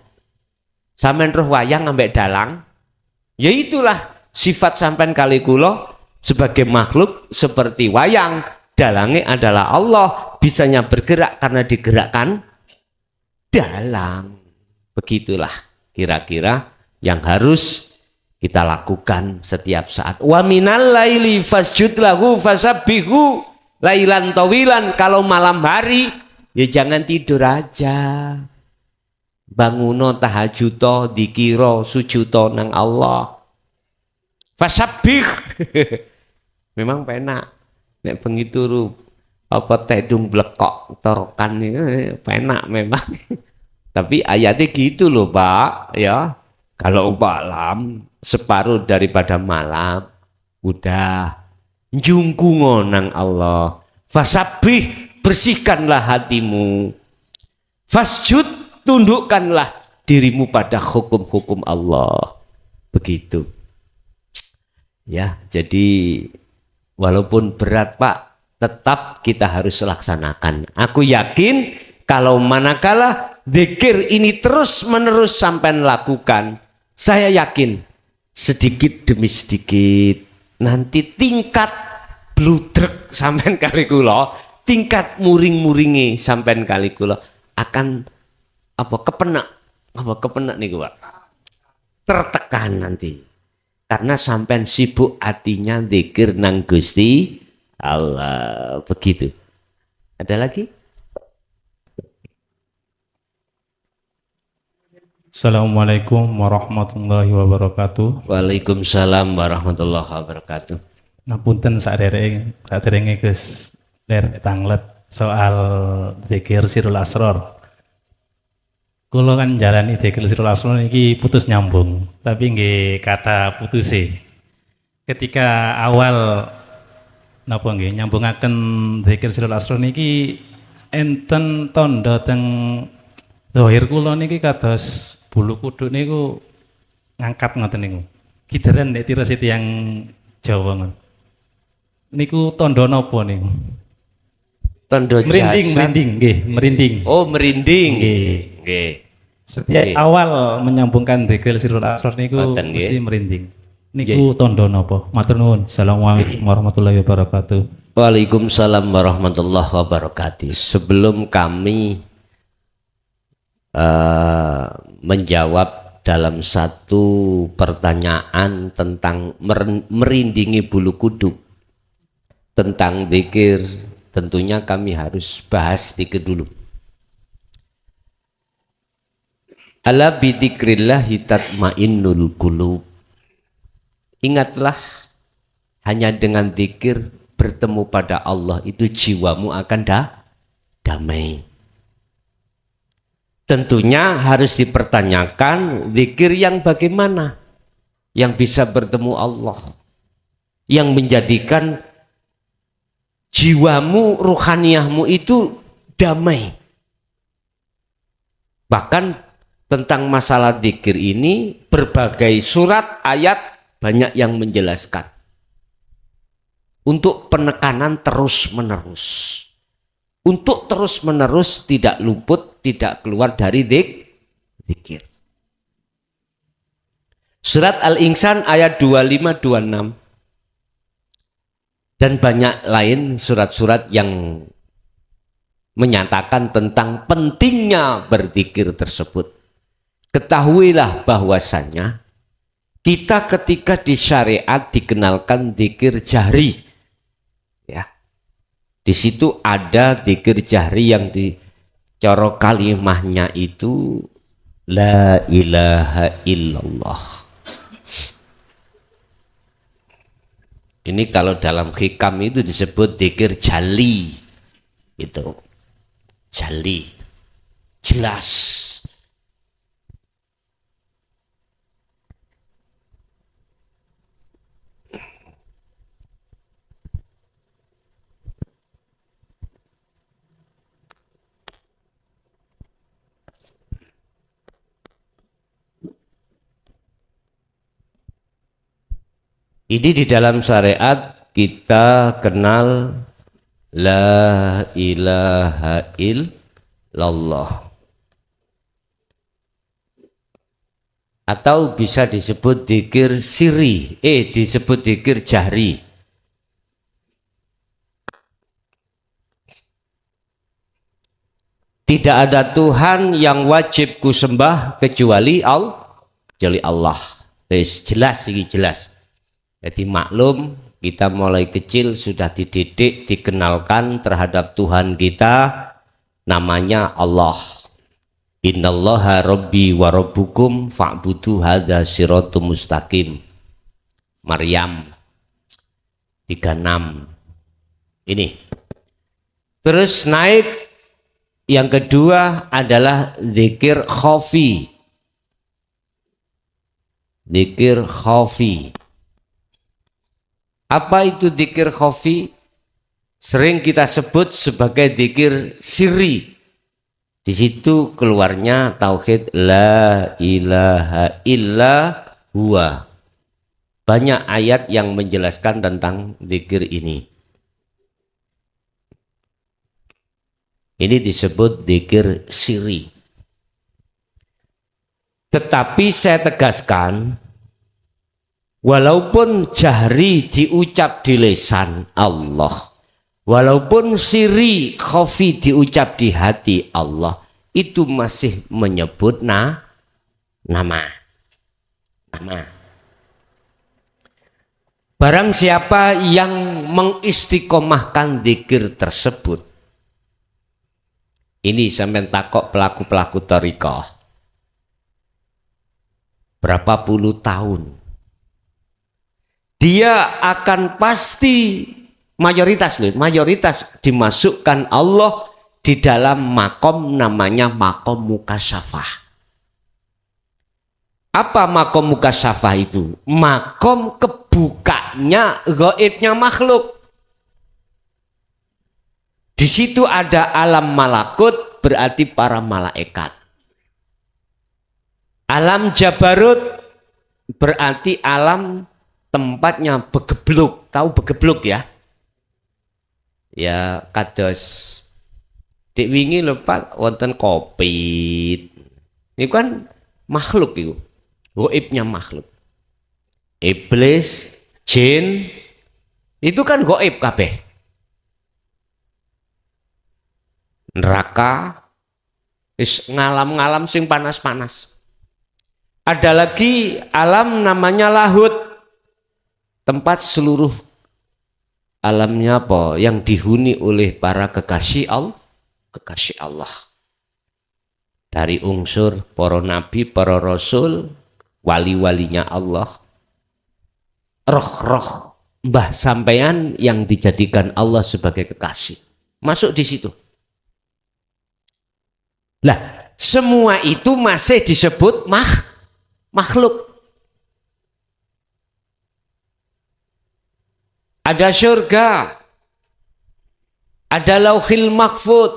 Sampeyan roh wayang ambek dalang, ya itulah sifat sampean kali kula sebagai makhluk seperti wayang. Dalangnya adalah Allah, bisanya bergerak karena digerakkan dalang. Begitulah kira-kira yang harus kita lakukan setiap saat. Wa minal laili fasjud lahu fasabbihu lailan tawilan. Kalau malam hari ya jangan tidur aja. Banguno tahajuto dikiro sujuto nang Allah. Fasabbih. Memang penak. Nek bengi turu apa tedung blekok torokan penak memang. Tapi ayatnya gitu loh Pak, ya. Kalau malam separuh daripada malam udah njungku nang Allah. Fasabbih, bersihkanlah hatimu. Fasjud, tundukkanlah dirimu pada hukum-hukum Allah. Begitu. Ya, jadi walaupun berat Pak, tetap kita harus laksanakan. Aku yakin kalau manakala dzikir ini terus-menerus sampai lakukan, saya yakin sedikit demi sedikit nanti tingkat bludrek sampean kali kula, tingkat muring-muringi sampean kali kula akan kepenak niku Pak. Tertekan nanti. Karena sampean sibuk hatinya dzikir nang Gusti Allah. Begitu. Ada lagi? Assalamualaikum warahmatullahi wabarakatuh. Waalaikumsalam warahmatullahi wabarakatuh. Ngapunten saderenge Gus der tanglet soal dzikir sirul asror. Kula kan jalani dzikir sirul asror niki putus nyambung, tapi nggih kata putuse. Ketika awal napa nggih nyambungaken dzikir sirul asror niki enten tanda teng zahir kula niki kados bulu kuduk niku ngangkat ngoten niku. Gideran nek tira yang Jawa ngoten. Niku tanda napa niku? Tanda merinding nggih, merinding. Oh, merinding. Nggih. Setiap awal menyambungkan dzikir sirul asror niku mesti merinding. Niku tanda napa? Matur nuwun. Assalamualaikum warahmatullahi wabarakatuh. Waalaikumsalam warahmatullahi wabarakatuh. Sebelum kami menjawab dalam satu pertanyaan tentang merindingi bulu kuduk tentang dzikir, tentunya kami harus bahas dzikir dulu. Ala bidzikrillahi tatmainnul qulub. Ingatlah, hanya dengan dzikir bertemu pada Allah itu jiwamu akan damai. Tentunya harus dipertanyakan zikir yang bagaimana yang bisa bertemu Allah, yang menjadikan jiwamu, ruhaniyahmu itu damai. Bahkan tentang masalah zikir ini berbagai surat ayat banyak yang menjelaskan untuk penekanan terus-menerus. Untuk terus-menerus tidak luput, tidak keluar dari zikir. Surat Al-Insan ayat 25-26. Dan banyak lain surat-surat yang menyatakan tentang pentingnya berzikir tersebut. Ketahuilah bahwasannya kita ketika di syariat dikenalkan zikir jahri. Ya. Di situ ada zikir jahri yang di coro kalimahnya itu la ilaha illallah. Ini kalau dalam hikam itu disebut zikir jali. Itu. Jali. Jelas. Ini di dalam syariat kita kenal la ilaha illallah. Atau bisa disebut zikir sirri, disebut zikir jahri. Tidak ada Tuhan yang wajib kusembah kecuali Allah. Jelas ini jelas. Jadi maklum kita mulai kecil sudah dididik, dikenalkan terhadap Tuhan kita namanya Allah. Innallaha rabbi wa rabbukum fa'budu hadza siratum mustaqim. Maryam 36. Ini. Terus naik yang kedua adalah zikir khafi. Zikir khafi. Apa itu zikir khafi? Sering kita sebut sebagai zikir sirri. Di situ keluarnya tauhid la ilaha illa huwa. Banyak ayat yang menjelaskan tentang zikir ini. Ini disebut zikir sirri. Tetapi saya tegaskan, walaupun jahri diucap di lisan Allah, walaupun sirri khafi diucap di hati Allah, itu masih menyebut nama. Barang siapa yang mengistiqomahkan zikir tersebut, ini sampai takok pelaku-pelaku thariqah, berapa puluh tahun dia akan pasti mayoritas dimasukkan Allah di dalam makom namanya makom mukasyafah. Apa makom mukasyafah itu? Makom kebukanya gaibnya makhluk. Di situ ada alam malakut, berarti para malaikat. Alam jabarut berarti alam tempatnya begebluk. Tahu begebluk ya? Ya kados dik wingi lho Pak wonten Covid. Ini kan makhluk itu. Gaibnya makhluk. Iblis, jin itu kan gaib kabeh. Neraka ngalam-ngalam sing panas-panas. Ada lagi alam namanya lahut. Tempat seluruh alamnya apa yang dihuni oleh para kekasih Allah. Dari unsur para nabi, para rasul, wali-walinya Allah. Roh-roh mbah sampean yang dijadikan Allah sebagai kekasih. Masuk di situ. Lah, semua itu masih disebut makhluk. Ada surga, ada lauhil mahfud,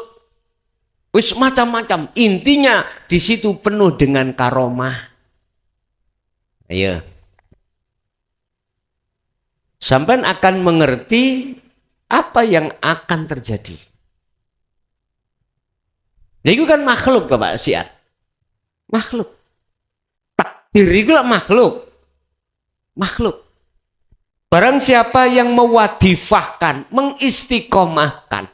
wis macam-macam. Intinya di situ penuh dengan karomah. Ayo, sampean akan mengerti apa yang akan terjadi. Nah, itu kan makhluk Pak Siat. Makhluk. Takdir itu lah makhluk. makhluk. Barang siapa yang mewadifahkan, mengistiqomahkan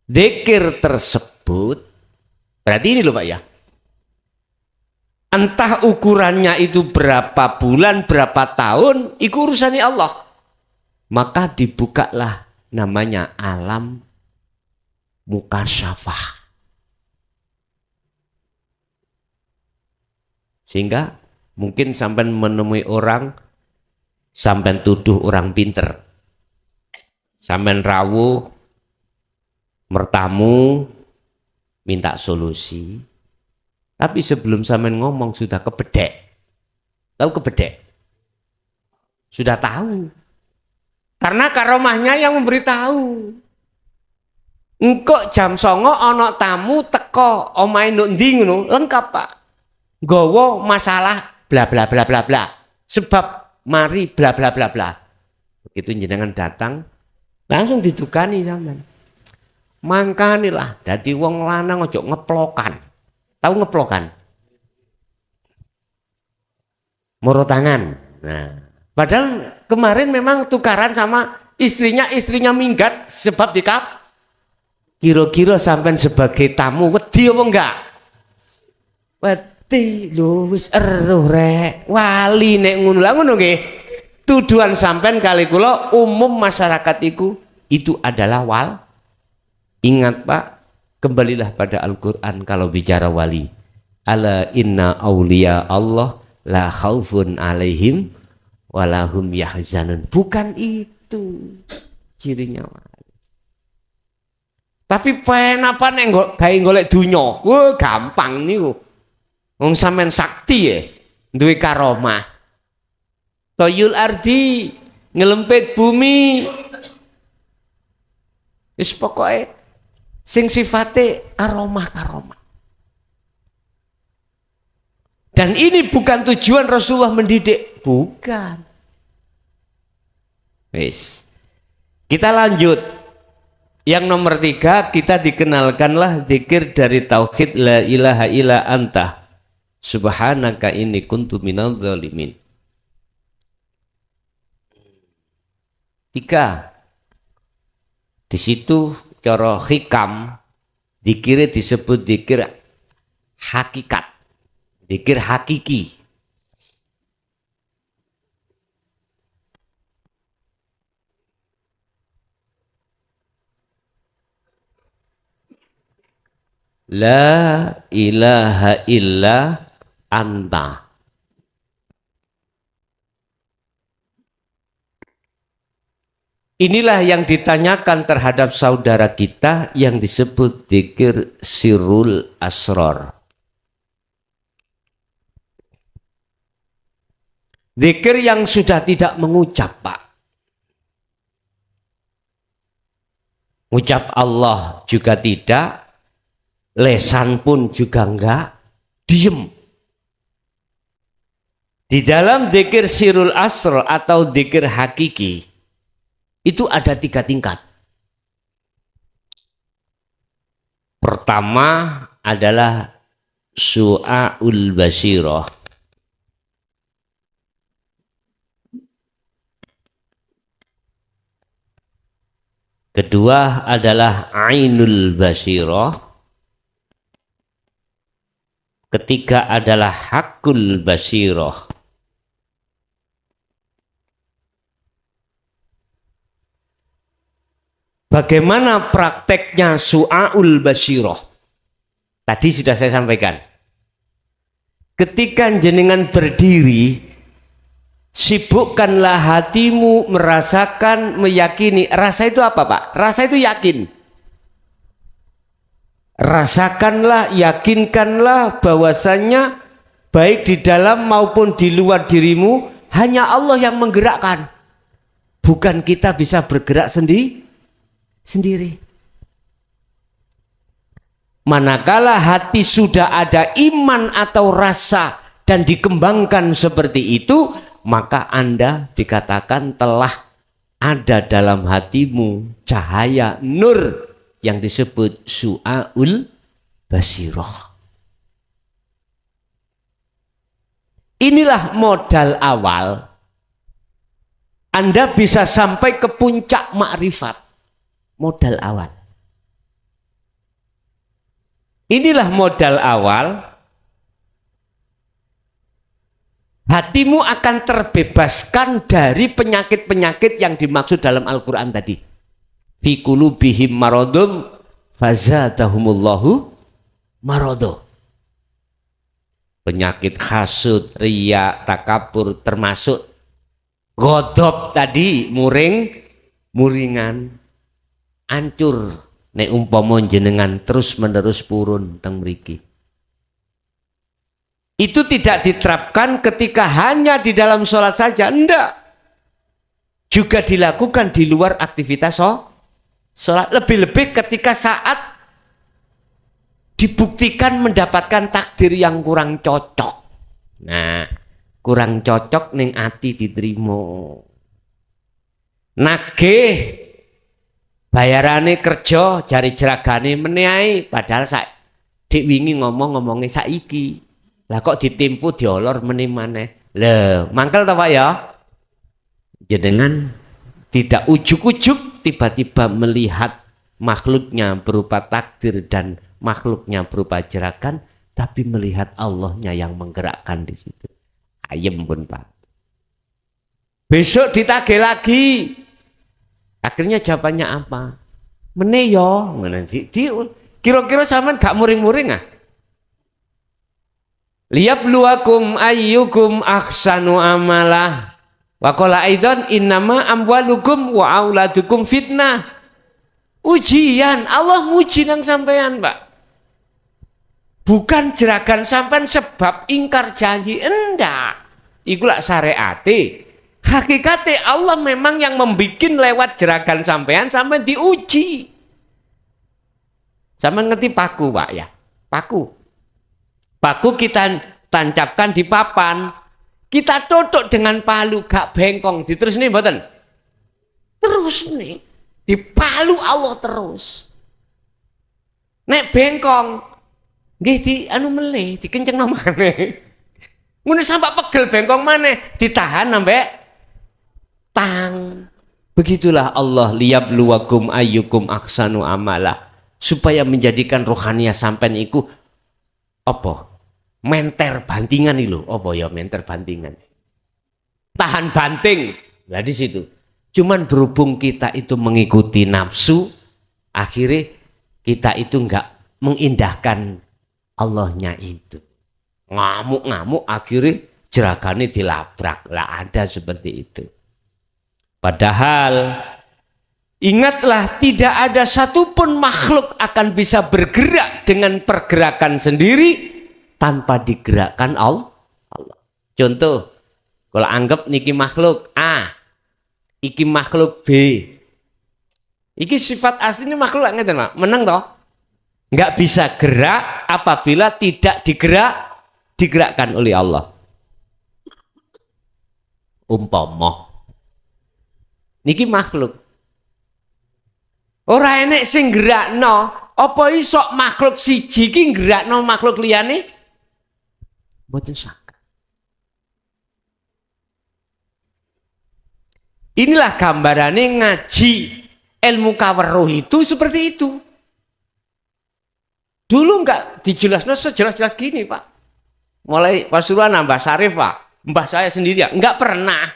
zikir tersebut, berarti ini loh Pak ya, entah ukurannya itu berapa bulan, berapa tahun, itu urusannya Allah. Maka dibukalah namanya alam mukasyafah. Sehingga mungkin sampai menemui orang, sampai tuduh orang pinter, sampai rawuh, mertamu, minta solusi. Tapi sebelum sampai ngomong sudah kebedek. Tahu kebedek? Sudah tahu. Karena karomahnya yang memberitahu. Engkau jam 09.00 ana tamu teko omahe nduk ndi ngono, lengkap Pak. Gowo masalah bla bla bla bla bla. Sebab mari bla bla bla bla. Begitu jenengan datang langsung didukani sampean. Mangkanilah dadi wong lanang ojo ngeplokan. Tahu ngeplokan? Moro tangan. Nah, padahal kemarin memang tukaran sama istrinya minggat sebab dikap. Kira-kira sampean sebagai tamu wedi apa enggak? Wedi lho wis eruh rek. Wali nek ngono lah ngono nggih. Tuduhan sampean kali kula umum masyarakat itu adalah wal. Ingat Pak, kembalilah pada Al-Qur'an kalau bicara wali. Ala inna auliya Allah la khaufun alaihim walahum yahzanun. Bukan itu cirinya wali. Tapi penapa nek gawe golek dunya? Wah, gampang niku. Wong sampean sakti ya, duwe karomah. Toyul ardi, ngelempit bumi. Wis pokoke sing sifate karomah-karomah. Dan ini bukan tujuan Rasulullah mendidik, bukan. Wis. Kita lanjut. Yang nomor 3, kita dikenalkanlah zikir dari tauhid la ilaha illa anta subhanaka inni kuntu minadz zalimin. 3. Di situ cara hikam zikir disebut zikir hakikat, zikir hakiki. La ilaha illa anta. Inilah yang ditanyakan terhadap saudara kita yang disebut zikir sirrul asror. Zikir yang sudah tidak mengucap, Pak. Ucap Allah juga tidak, lesan pun juga enggak, diem. Di dalam zikir sirrul asror atau zikir hakiki, itu ada 3 tingkat. Pertama adalah su'aul basirah. Kedua adalah ainul basirah. Ketiga adalah hakul basirah. Bagaimana prakteknya su'aul basirah? Tadi sudah saya sampaikan. Ketika jenengan berdiri, sibukkanlah hatimu merasakan, meyakini. Rasa itu apa, Pak? Rasa itu yakin. Rasakanlah, yakinkanlah bahwasannya baik di dalam maupun di luar dirimu hanya Allah yang menggerakkan. Bukan kita bisa bergerak sendiri. Manakala hati sudah ada iman atau rasa dan dikembangkan seperti itu, maka Anda dikatakan telah ada dalam hatimu cahaya nur yang disebut su'aul basirah. Inilah modal awal Anda bisa sampai ke puncak makrifat. Modal awal. Inilah modal awal. Hatimu akan terbebaskan dari penyakit-penyakit yang dimaksud dalam Al-Quran tadi. Fi qulubihim maradun fazadahumullahu marado. Penyakit hasud, riya, takabur, termasuk godop tadi, muringan, hancur nek umpama jenengan terus menerus purun teng mriki. Itu tidak diterapkan ketika hanya di dalam sholat saja, enggak. Juga dilakukan di luar aktivitas sholat. Lebih-lebih ketika saat dibuktikan mendapatkan takdir yang kurang cocok. Nah, kurang cocok ning ati diterima. Nagih bayarane kerja jari jeragane menehi padahal dik wingi ngomongnya saiki. Lah kok ditimpu diolor meneh-maneh. Lho, mangkel ta Pak ya? Jenengan tidak ujuk-ujuk tiba-tiba melihat makhluknya berupa takdir dan makhluknya berupa jeragan, tapi melihat Allahnya yang menggerakkan di situ. Ayem pun Pak. Besok ditagih lagi. Akhirnya jawabannya apa? Meneh yo, kira-kira sampean gak muring-muring ah? Liyabluwakum ayyukum ahsanu amalah. Wa qala aidan innama amwalukum wa auladukum fitnah. Ujian, Allah nguji nang sampean, Pak. Bukan jeragan sampean sebab ingkar janji, enggak. Iku lak syariate. Hakikate Allah memang yang membikin lewat jeragan sampean diuji. Sampean ngerti paku, Pak ya? Paku. Paku kita tancapkan di papan, kita tutup dengan palu gak bengkong, diterus nih mboten? Terus nih, di palu Allah terus. Nek bengkong, nggih di anu meleh, dikencengno maneh. Ngono sampai pegel bengkong maneh, ditahan sampai tang. Begitulah Allah liyabluwakum ayyukum ahsanu amala, supaya menjadikan rohaniah sampean iku apa? Menter bantingan itu, apa ya menter bantingan? Tahan banting. Lah di situ. Cuman berhubung kita itu mengikuti nafsu, akhirnya kita itu enggak mengindahkan Allahnya itu. Ngamuk-ngamuk akhirnya jeragane dilabrak. Lah ada seperti itu. Padahal ingatlah tidak ada satupun makhluk akan bisa bergerak dengan pergerakan sendiri tanpa digerakkan Allah. Contoh, kalau anggap niki makhluk A, iki makhluk B. Iki sifat aslinya makhluk ngeten, Pak. Meneng toh? Enggak bisa gerak apabila tidak digerakkan oleh Allah. Umpama niki makhluk. Ora enek sing gerakno, apa iso makhluk siji ki gerakno makhluk liyane? Mboten saged. Inilah gambarannya ngaji ilmu kaweruh itu seperti itu. Dulu enggak dijelaskan sejelas-jelas gini, Pak. Mulai Pasuruan Mbah Syarif, Pak. Mbah saya sendiri ya, enggak pernah.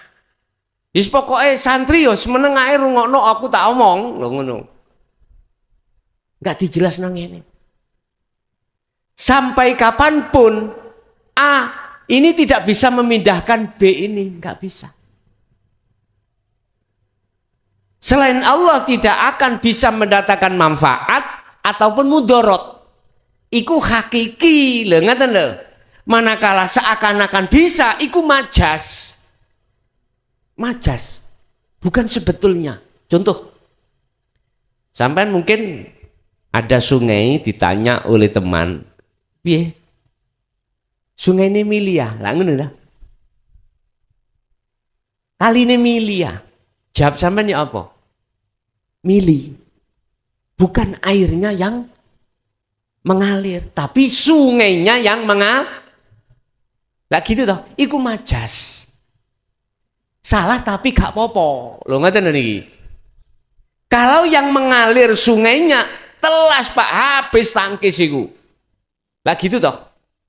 Wis pokoke santri yo semeneng ae rungokno aku tak omong, lho ngono. Enggak dijelasno ngene. Sampai kapanpun A ini tidak bisa memindahkan B ini, enggak bisa. Selain Allah tidak akan bisa mendatangkan manfaat ataupun mudorot. Iku hakiki, lho ngaten lho. Manakala seakan-akan bisa, iku majas. Majas, bukan sebetulnya. Contoh, sampean mungkin ada sungai ditanya oleh teman, piye? Sungai ini milia, lah ngono dah. Kali ini milia. Jawab sampean ya apa? Mili. Bukan airnya yang mengalir, tapi sungainya yang mengalir. Lah gitu toh, iku majas. Salah tapi gak popo. Lho ngoten niki. Kalau yang mengalir sungainya telas Pak, habis tangkis iku. Lah gitu toh.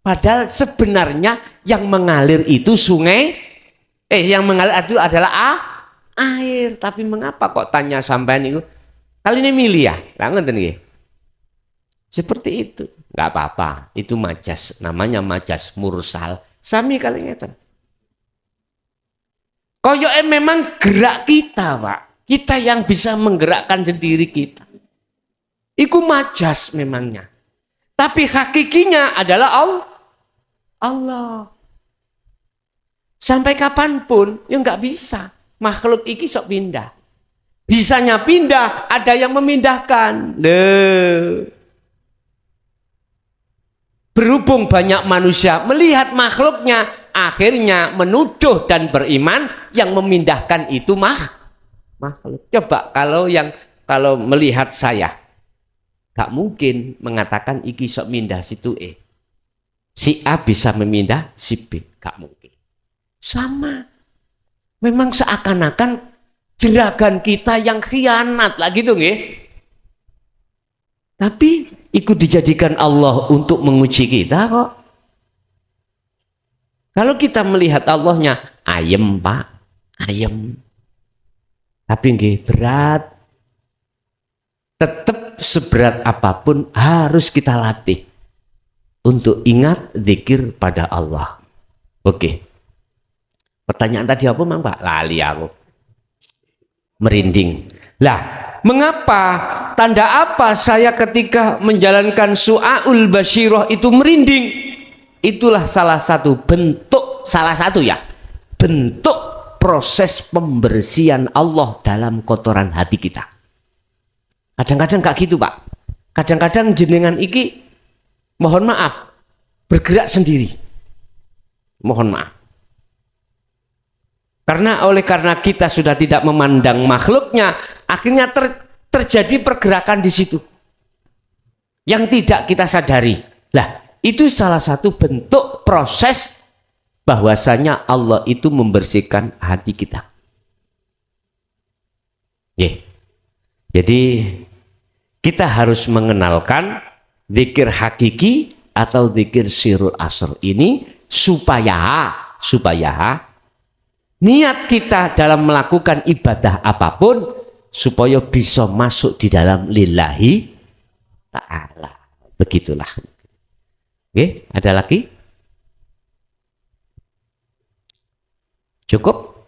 Padahal sebenarnya yang mengalir itu sungai, yang mengalir itu adalah air. Tapi mengapa kok tanya sampean itu? Kali ini milih ya, lah ngoten nggih. Seperti itu, nggak apa-apa. Itu majas, namanya majas mursal. Sami kali ngeten. Koyoke memang gerak kita, Pak. Kita yang bisa menggerakkan sendiri kita. Iku majas memangnya. Tapi hakikinya adalah Allah. Sampai kapanpun, ya nggak bisa. Makhluk iki sok pindah. Bisanya pindah, ada yang memindahkan. Berhubung banyak manusia melihat makhluknya, akhirnya menuduh dan beriman yang memindahkan itu makhluk. Coba kalau melihat saya, gak mungkin mengatakan iki sok mindah situ si A bisa memindah si B, gak mungkin. Sama, memang seakan-akan jeragan kita yang khianat lah gitu nggih. Tapi ikut dijadikan Allah untuk menguji kita kok. Kalau kita melihat Allahnya ayem Pak, ayem. Tapi nggih berat. Tetap seberat apapun harus kita latih untuk ingat zikir pada Allah. Oke. Pertanyaan tadi apa Mang Pak? Lali aku. Merinding. Lah, mengapa, tanda apa saya ketika menjalankan su'aul basyirah itu merinding? Itulah salah satu bentuk proses pembersihan Allah dalam kotoran hati kita. Kadang-kadang gak gitu Pak. Kadang-kadang jenengan iki mohon maaf bergerak sendiri. Mohon maaf. Karena kita sudah tidak memandang makhluknya, akhirnya terjadi pergerakan di situ yang tidak kita sadari. Lah, itu salah satu bentuk proses bahwasanya Allah itu membersihkan hati kita. Jadi kita harus mengenalkan zikir hakiki atau zikir sirrul asr ini supaya niat kita dalam melakukan ibadah apapun supaya bisa masuk di dalam lillahi ta'ala. Begitulah. Oke, ada lagi? Cukup?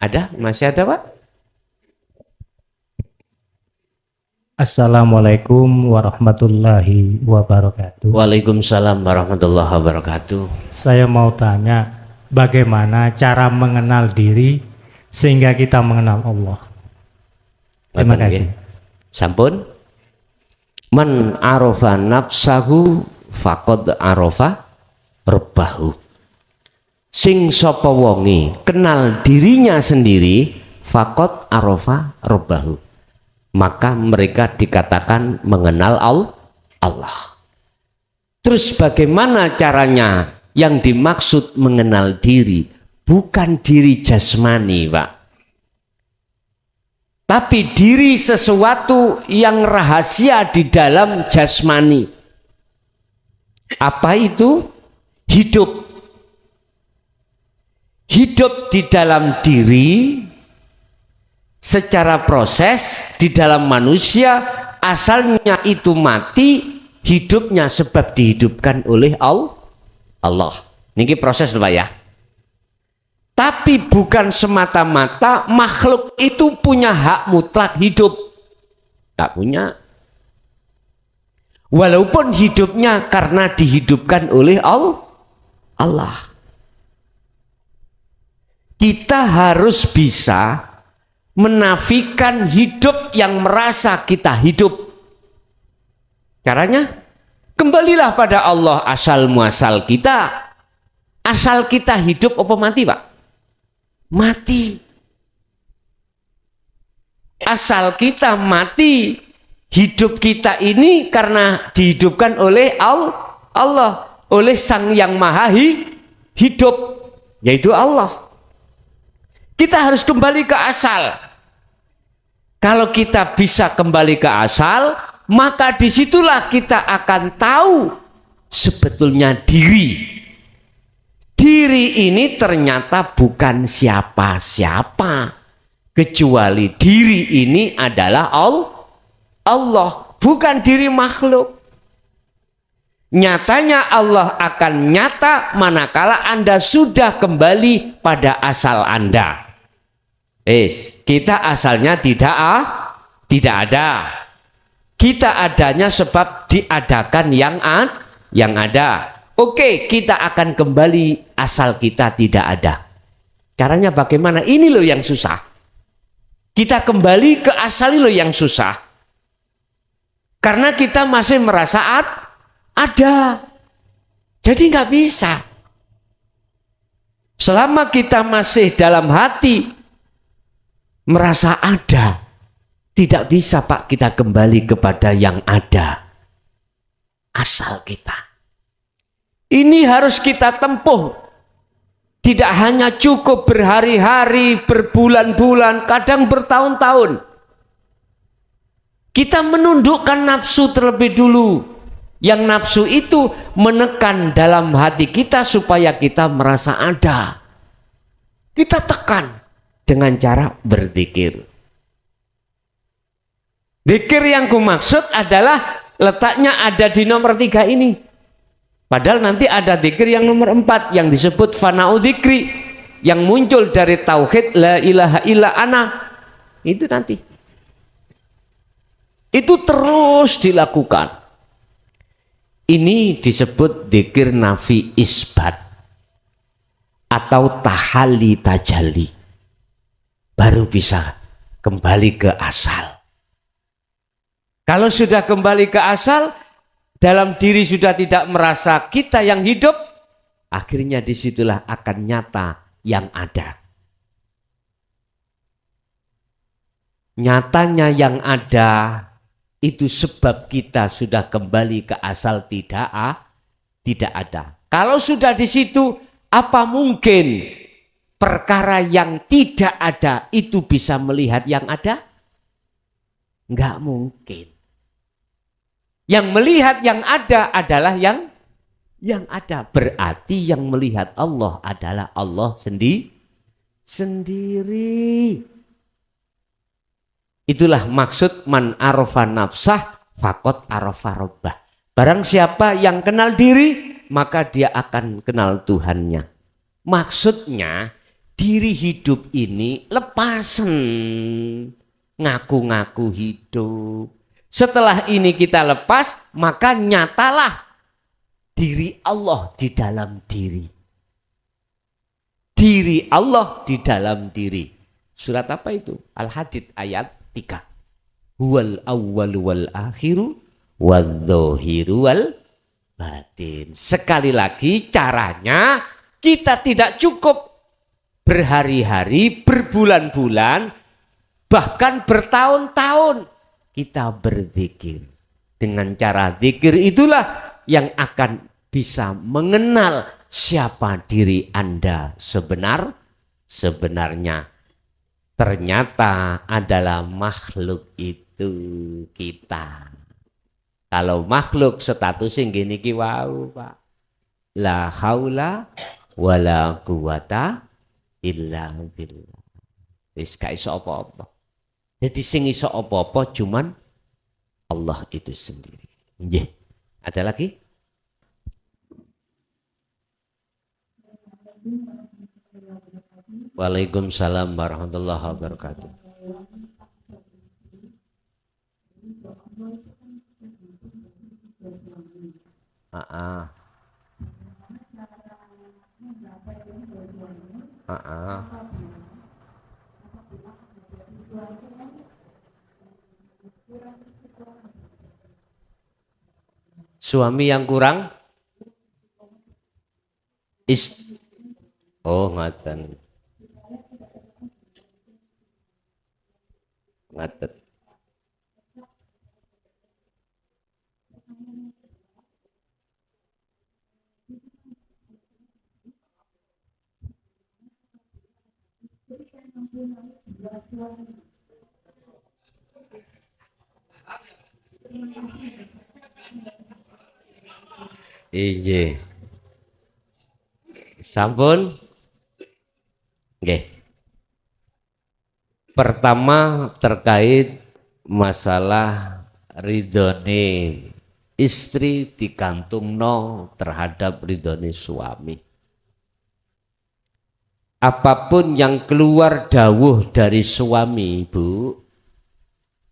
Ada? Masih ada Pak? Assalamualaikum warahmatullahi wabarakatuh. Waalaikumsalam warahmatullahi wabarakatuh. Saya mau tanya, bagaimana cara mengenal diri sehingga kita mengenal Allah? Terima kasih. Sampun. Man arafa nafsahu faqad arafa rabbahu. Sing sapa wonge kenal dirinya sendiri faqad arafa rabbahu. Maka mereka dikatakan mengenal Allah. Terus bagaimana caranya? Yang dimaksud mengenal diri bukan diri jasmani, Pak. Tapi diri sesuatu yang rahasia di dalam jasmani. Apa itu? Hidup. Hidup di dalam diri secara proses di dalam manusia asalnya itu mati, hidupnya sebab dihidupkan oleh Allah. Ini proses Pak ya. Tapi bukan semata-mata makhluk itu punya hak mutlak hidup. Tak punya. Walaupun hidupnya karena dihidupkan oleh Allah. Kita harus bisa menafikan hidup yang merasa kita hidup. Caranya kembalilah pada Allah asal muasal kita. Asal kita hidup apa mati Pak? Mati. Asal kita mati, hidup kita ini karena dihidupkan oleh Allah, oleh Sang Yang Maha Hidup, yaitu Allah. Kita harus kembali ke asal. Kalau kita bisa kembali ke asal, maka disitulah kita akan tahu sebetulnya diri. Diri ini ternyata bukan siapa-siapa, kecuali diri ini adalah Allah, bukan diri makhluk. Nyatanya Allah akan nyata manakala Anda sudah kembali pada asal Anda. Kita asalnya tidak ada. Kita adanya sebab diadakan yang ada. Oke, kita akan kembali asal kita tidak ada. Caranya bagaimana? Ini loh yang susah. Kita kembali ke asal ini loh yang susah. Karena kita masih merasa ada. Jadi nggak bisa. Selama kita masih dalam hati merasa ada, tidak bisa Pak kita kembali kepada yang ada. Asal kita. Ini harus kita tempuh. Tidak hanya cukup berhari-hari, berbulan-bulan, kadang bertahun-tahun. Kita menundukkan nafsu terlebih dulu. Yang nafsu itu menekan dalam hati kita supaya kita merasa ada. Kita tekan dengan cara berzikir. Zikir yang kumaksud adalah letaknya ada di nomor 3 ini. Padahal nanti ada zikir yang nomor 4 yang disebut fana'u dzikri, yang muncul dari tauhid la ilaha illa ana. Itu nanti. Itu terus dilakukan. Ini disebut dzikir nafi isbat atau tahalli tajalli. Baru bisa kembali ke asal. Kalau sudah kembali ke asal, dalam diri sudah tidak merasa kita yang hidup, akhirnya disitulah akan nyata yang ada. Nyatanya yang ada itu sebab kita sudah kembali ke asal tidak ada. Kalau sudah di situ, apa mungkin perkara yang tidak ada itu bisa melihat yang ada? Enggak mungkin. Yang melihat yang ada adalah yang ada. Berarti yang melihat Allah adalah Allah sendiri. Itulah maksud man arafa nafsah faqad arafa rabbah. Barang siapa yang kenal diri, maka dia akan kenal Tuhannya. Maksudnya diri hidup ini lepasan ngaku-ngaku hidup. Setelah ini kita lepas, maka nyatalah diri Allah di dalam diri. Diri Allah di dalam diri. Surat apa itu? Al-Hadid ayat 3. Huwal awwal wal akhiru wadh-dhahiru wal batin. Sekali lagi caranya kita tidak cukup berhari-hari, berbulan-bulan, bahkan bertahun-tahun kita berzikir. Dengan cara zikir itulah yang akan bisa mengenal siapa diri Anda sebenarnya. Ternyata adalah makhluk itu kita. Kalau makhluk statusnya gini ki wau, Pak. La haula wala quwata illa billah. Wis gak iso apa-apa. Jadi sing iso apa-apa cuman Allah itu sendiri. Nggih. Ada lagi? Waalaikumsalam warahmatullahi wabarakatuh. Suami yang kurang oh ngaten. Ngaten. Injih. Sampun? Nggih. Pertama terkait masalah ridhone istri digantungno terhadap ridhone suami. Apapun yang keluar dawuh dari suami, Bu,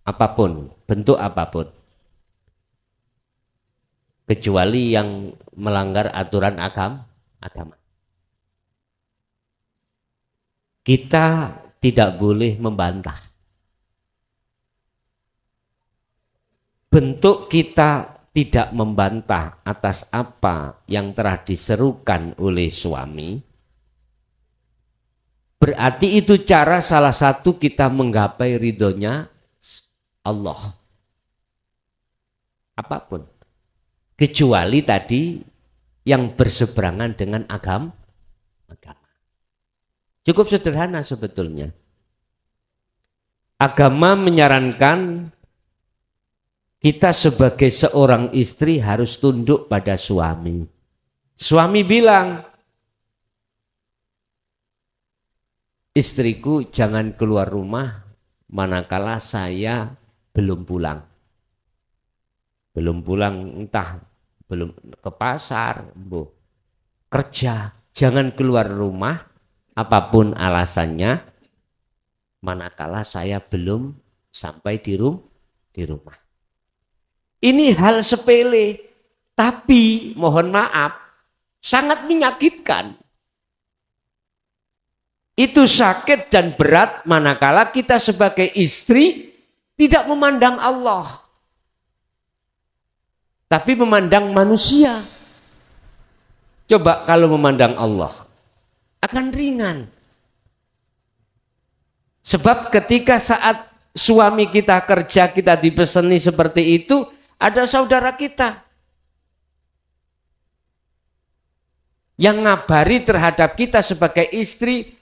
apapun, bentuk apapun, kecuali yang melanggar aturan agama. Kita tidak boleh membantah. Bentuk kita tidak membantah atas apa yang telah diserukan oleh suami, berarti itu cara salah satu kita menggapai ridhonya Allah. Apapun. Kecuali tadi yang berseberangan dengan agama. Cukup sederhana sebetulnya. Agama menyarankan kita sebagai seorang istri harus tunduk pada suami. Suami bilang, istriku jangan keluar rumah manakala saya belum pulang. Belum pulang, entah belum ke pasar, kerja, jangan keluar rumah apapun alasannya manakala saya belum sampai di rumah. Ini hal sepele, tapi mohon maaf sangat menyakitkan. Itu sakit dan berat manakala kita sebagai istri tidak memandang Allah, tapi memandang manusia. Coba kalau memandang Allah, akan ringan. Sebab ketika saat suami kita kerja, kita dipeseni seperti itu, ada saudara kita yang ngabari terhadap kita sebagai istri,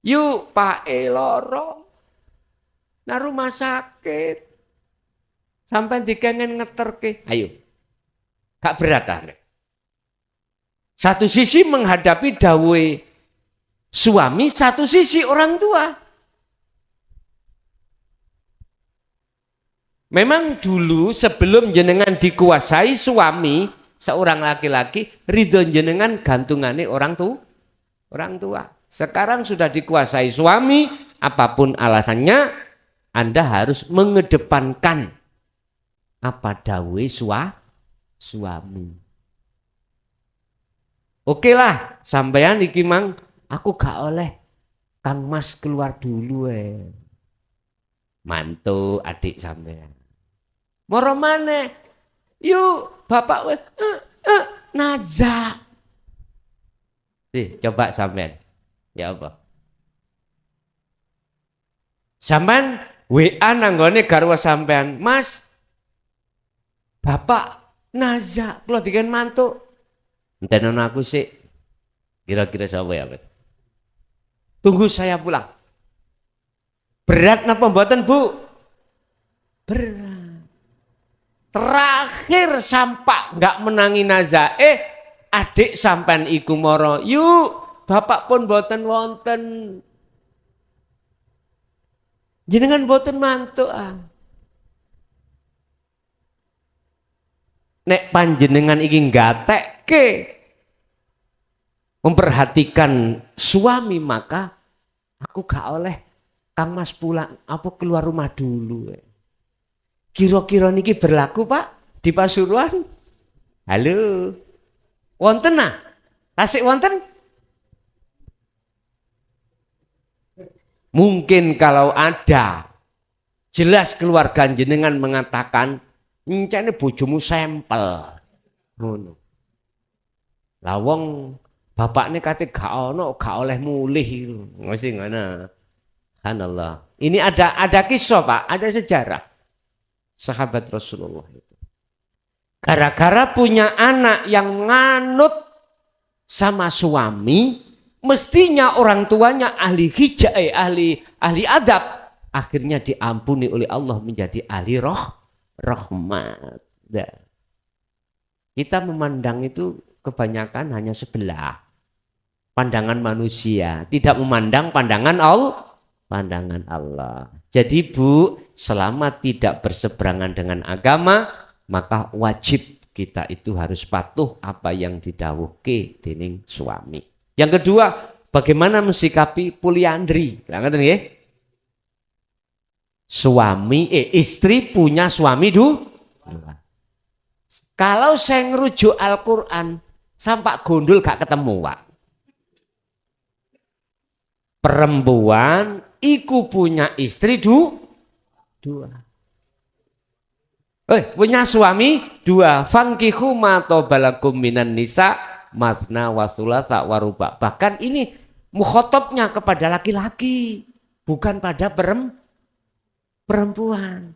yuk Pak Eloro, nah rumah sakit, sampai dikengen ngeterke, ayo, gak berat ah. Satu sisi menghadapi dawe suami, satu sisi orang tua. Memang dulu sebelum jenengan dikuasai suami, seorang laki-laki, ridho jenengan gantungane orang tua. Sekarang sudah dikuasai suami, apapun alasannya, Anda harus mengedepankan apa dawe suami. Oke lah, sampean iki mang, aku gak oleh Kang Mas keluar dulu mantu adik sampean. Moro maneh, yuk bapak najak. Coba sampean, ya apa? Sampean WA nanggone garwa sampean, Mas, bapak najak, kula diken mantu. Enten aku sih, kira-kira siapa ya? Tunggu saya pulang. Berat napa mboten, Bu? Berat. Terakhir sampak nggak menangi naza, adik sampan iku moro, yuk bapak pun mboten wonten. Jenengan mboten mantu ah. Nek panjenengan iki gatekke memperhatikan suami, maka aku gak oleh Kang Mas pulang, apa keluar rumah dulu. Kira-kira niki berlaku Pak di Pasuruan? Halo, wonten nah? Tasik wonten? Mungkin kalau ada, jelas keluarga jenengan mengatakan, encene bojomu sampel. Ngono. Lah wong bapakne kate gak ono, gak oleh mulih. Mesti ngono. Subhanallah. Ini ada kisah Pak, ada sejarah. Sahabat Rasulullah itu. Gara-gara punya anak yang nganut sama suami, mestinya orang tuanya ahli hijab, ahli adab, akhirnya diampuni oleh Allah menjadi ahli rahmat. Nah, kita memandang itu kebanyakan hanya sebelah pandangan manusia, tidak memandang pandangan Allah. Jadi Bu, selama tidak berseberangan dengan agama, maka wajib kita itu harus patuh apa yang didhawuhke dening suami. Yang kedua, bagaimana mensikapi poliandri? Ngerti? Istri punya suami dua. Kalau saya ngerujuk Al-Quran, sampai gondol gak ketemu, Pak. Perempuan iku punya istri dua. Punya suami dua. Fankihu ma tobalakum minan nisa mathna wa thulatha wa ruba'. Bahkan ini mukhotabnya kepada laki-laki, bukan pada perempuan.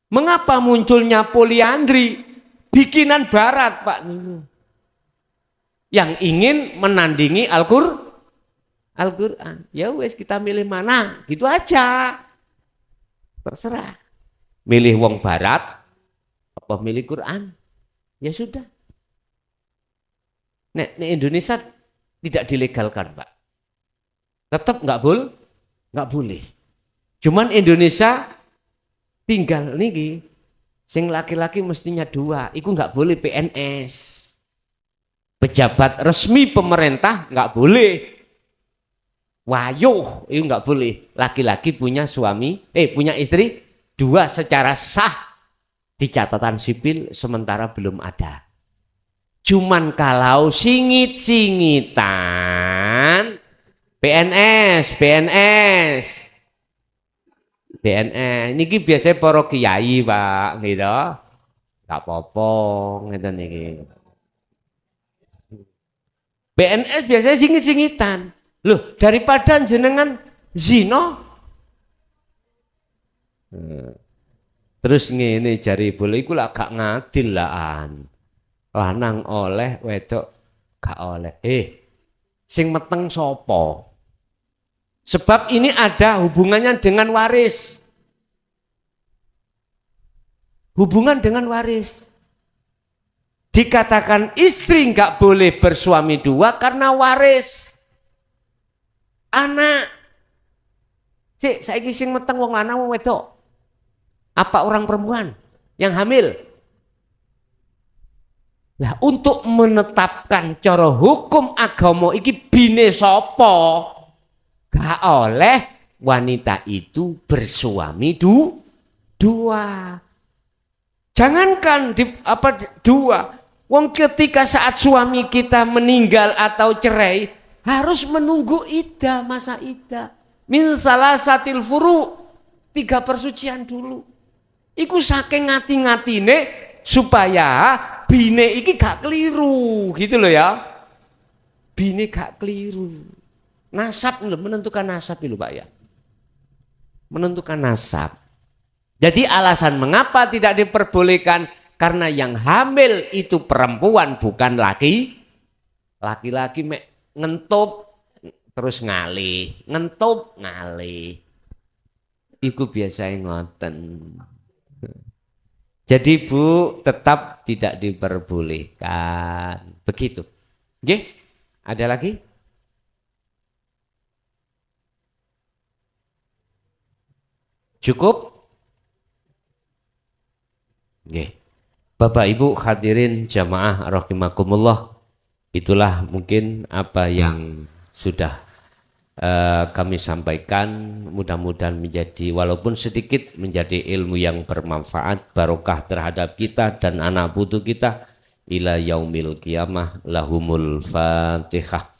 Mengapa munculnya poliandri? Bikinan barat, Pak Nino. Yang ingin menandingi Al-Quran. Ya wes, kita milih mana, gitu aja. Terserah. Milih wong barat apa milih Quran? Ya sudah. Nek Indonesia tidak dilegalkan, Pak. Tetap nggak boleh. Cuman Indonesia tinggal niki sing laki-laki mestinya dua. Iku nggak boleh PNS. Pejabat resmi pemerintah nggak boleh. Wayuh, itu nggak boleh. Laki-laki punya punya istri dua secara sah di catatan sipil, sementara belum ada. Cuman kalau singit-singitan PNS. Niki biasanya para kiai, Pak, gitu. Gak apa-apa, ngeten niki. PNS biasanya singit-singitan. Loh, daripada jenengan zina. Terus ngene jari boleh iku lak gak ngadil laan. Lanang oleh, wedok gak oleh. Sing meteng sopo? Sebab ini ada hubungannya dengan waris. Hubungan dengan waris. Dikatakan istri nggak boleh bersuami dua karena waris. Anak. Saiki sing meteng wong lanang wong wedok. Apa orang perempuan yang hamil? Nah, untuk menetapkan cara hukum agama iki bine sapa? Gak oleh wanita itu bersuami dua. Jangankan dua. Wong ketika saat suami kita meninggal atau cerai harus menunggu iddah, masa iddah. Min salasatil furu, 3 persucian dulu. Iku saking ngati-ngatine supaya bine iki gak keliru, gitu loh ya. Bine gak keliru. Nasab loh, menentukan nasab loh, Pak ya. Menentukan nasab. Jadi alasan mengapa tidak diperbolehkan karena yang hamil itu perempuan bukan laki. Laki-laki ngentup terus ngalih, ngentup ngalih. Iku biasanya ngoten. Jadi Bu, tetap tidak diperbolehkan. Begitu. Nggih? Ada lagi? Cukup? Nggih. Bapak Ibu hadirin jamaah rahimakumullah. Itulah mungkin apa yang sudah kami sampaikan, mudah-mudahan menjadi walaupun sedikit menjadi ilmu yang bermanfaat, barokah terhadap kita dan anak putu kita ila yaumil qiyamah. Lahumul Fatihah.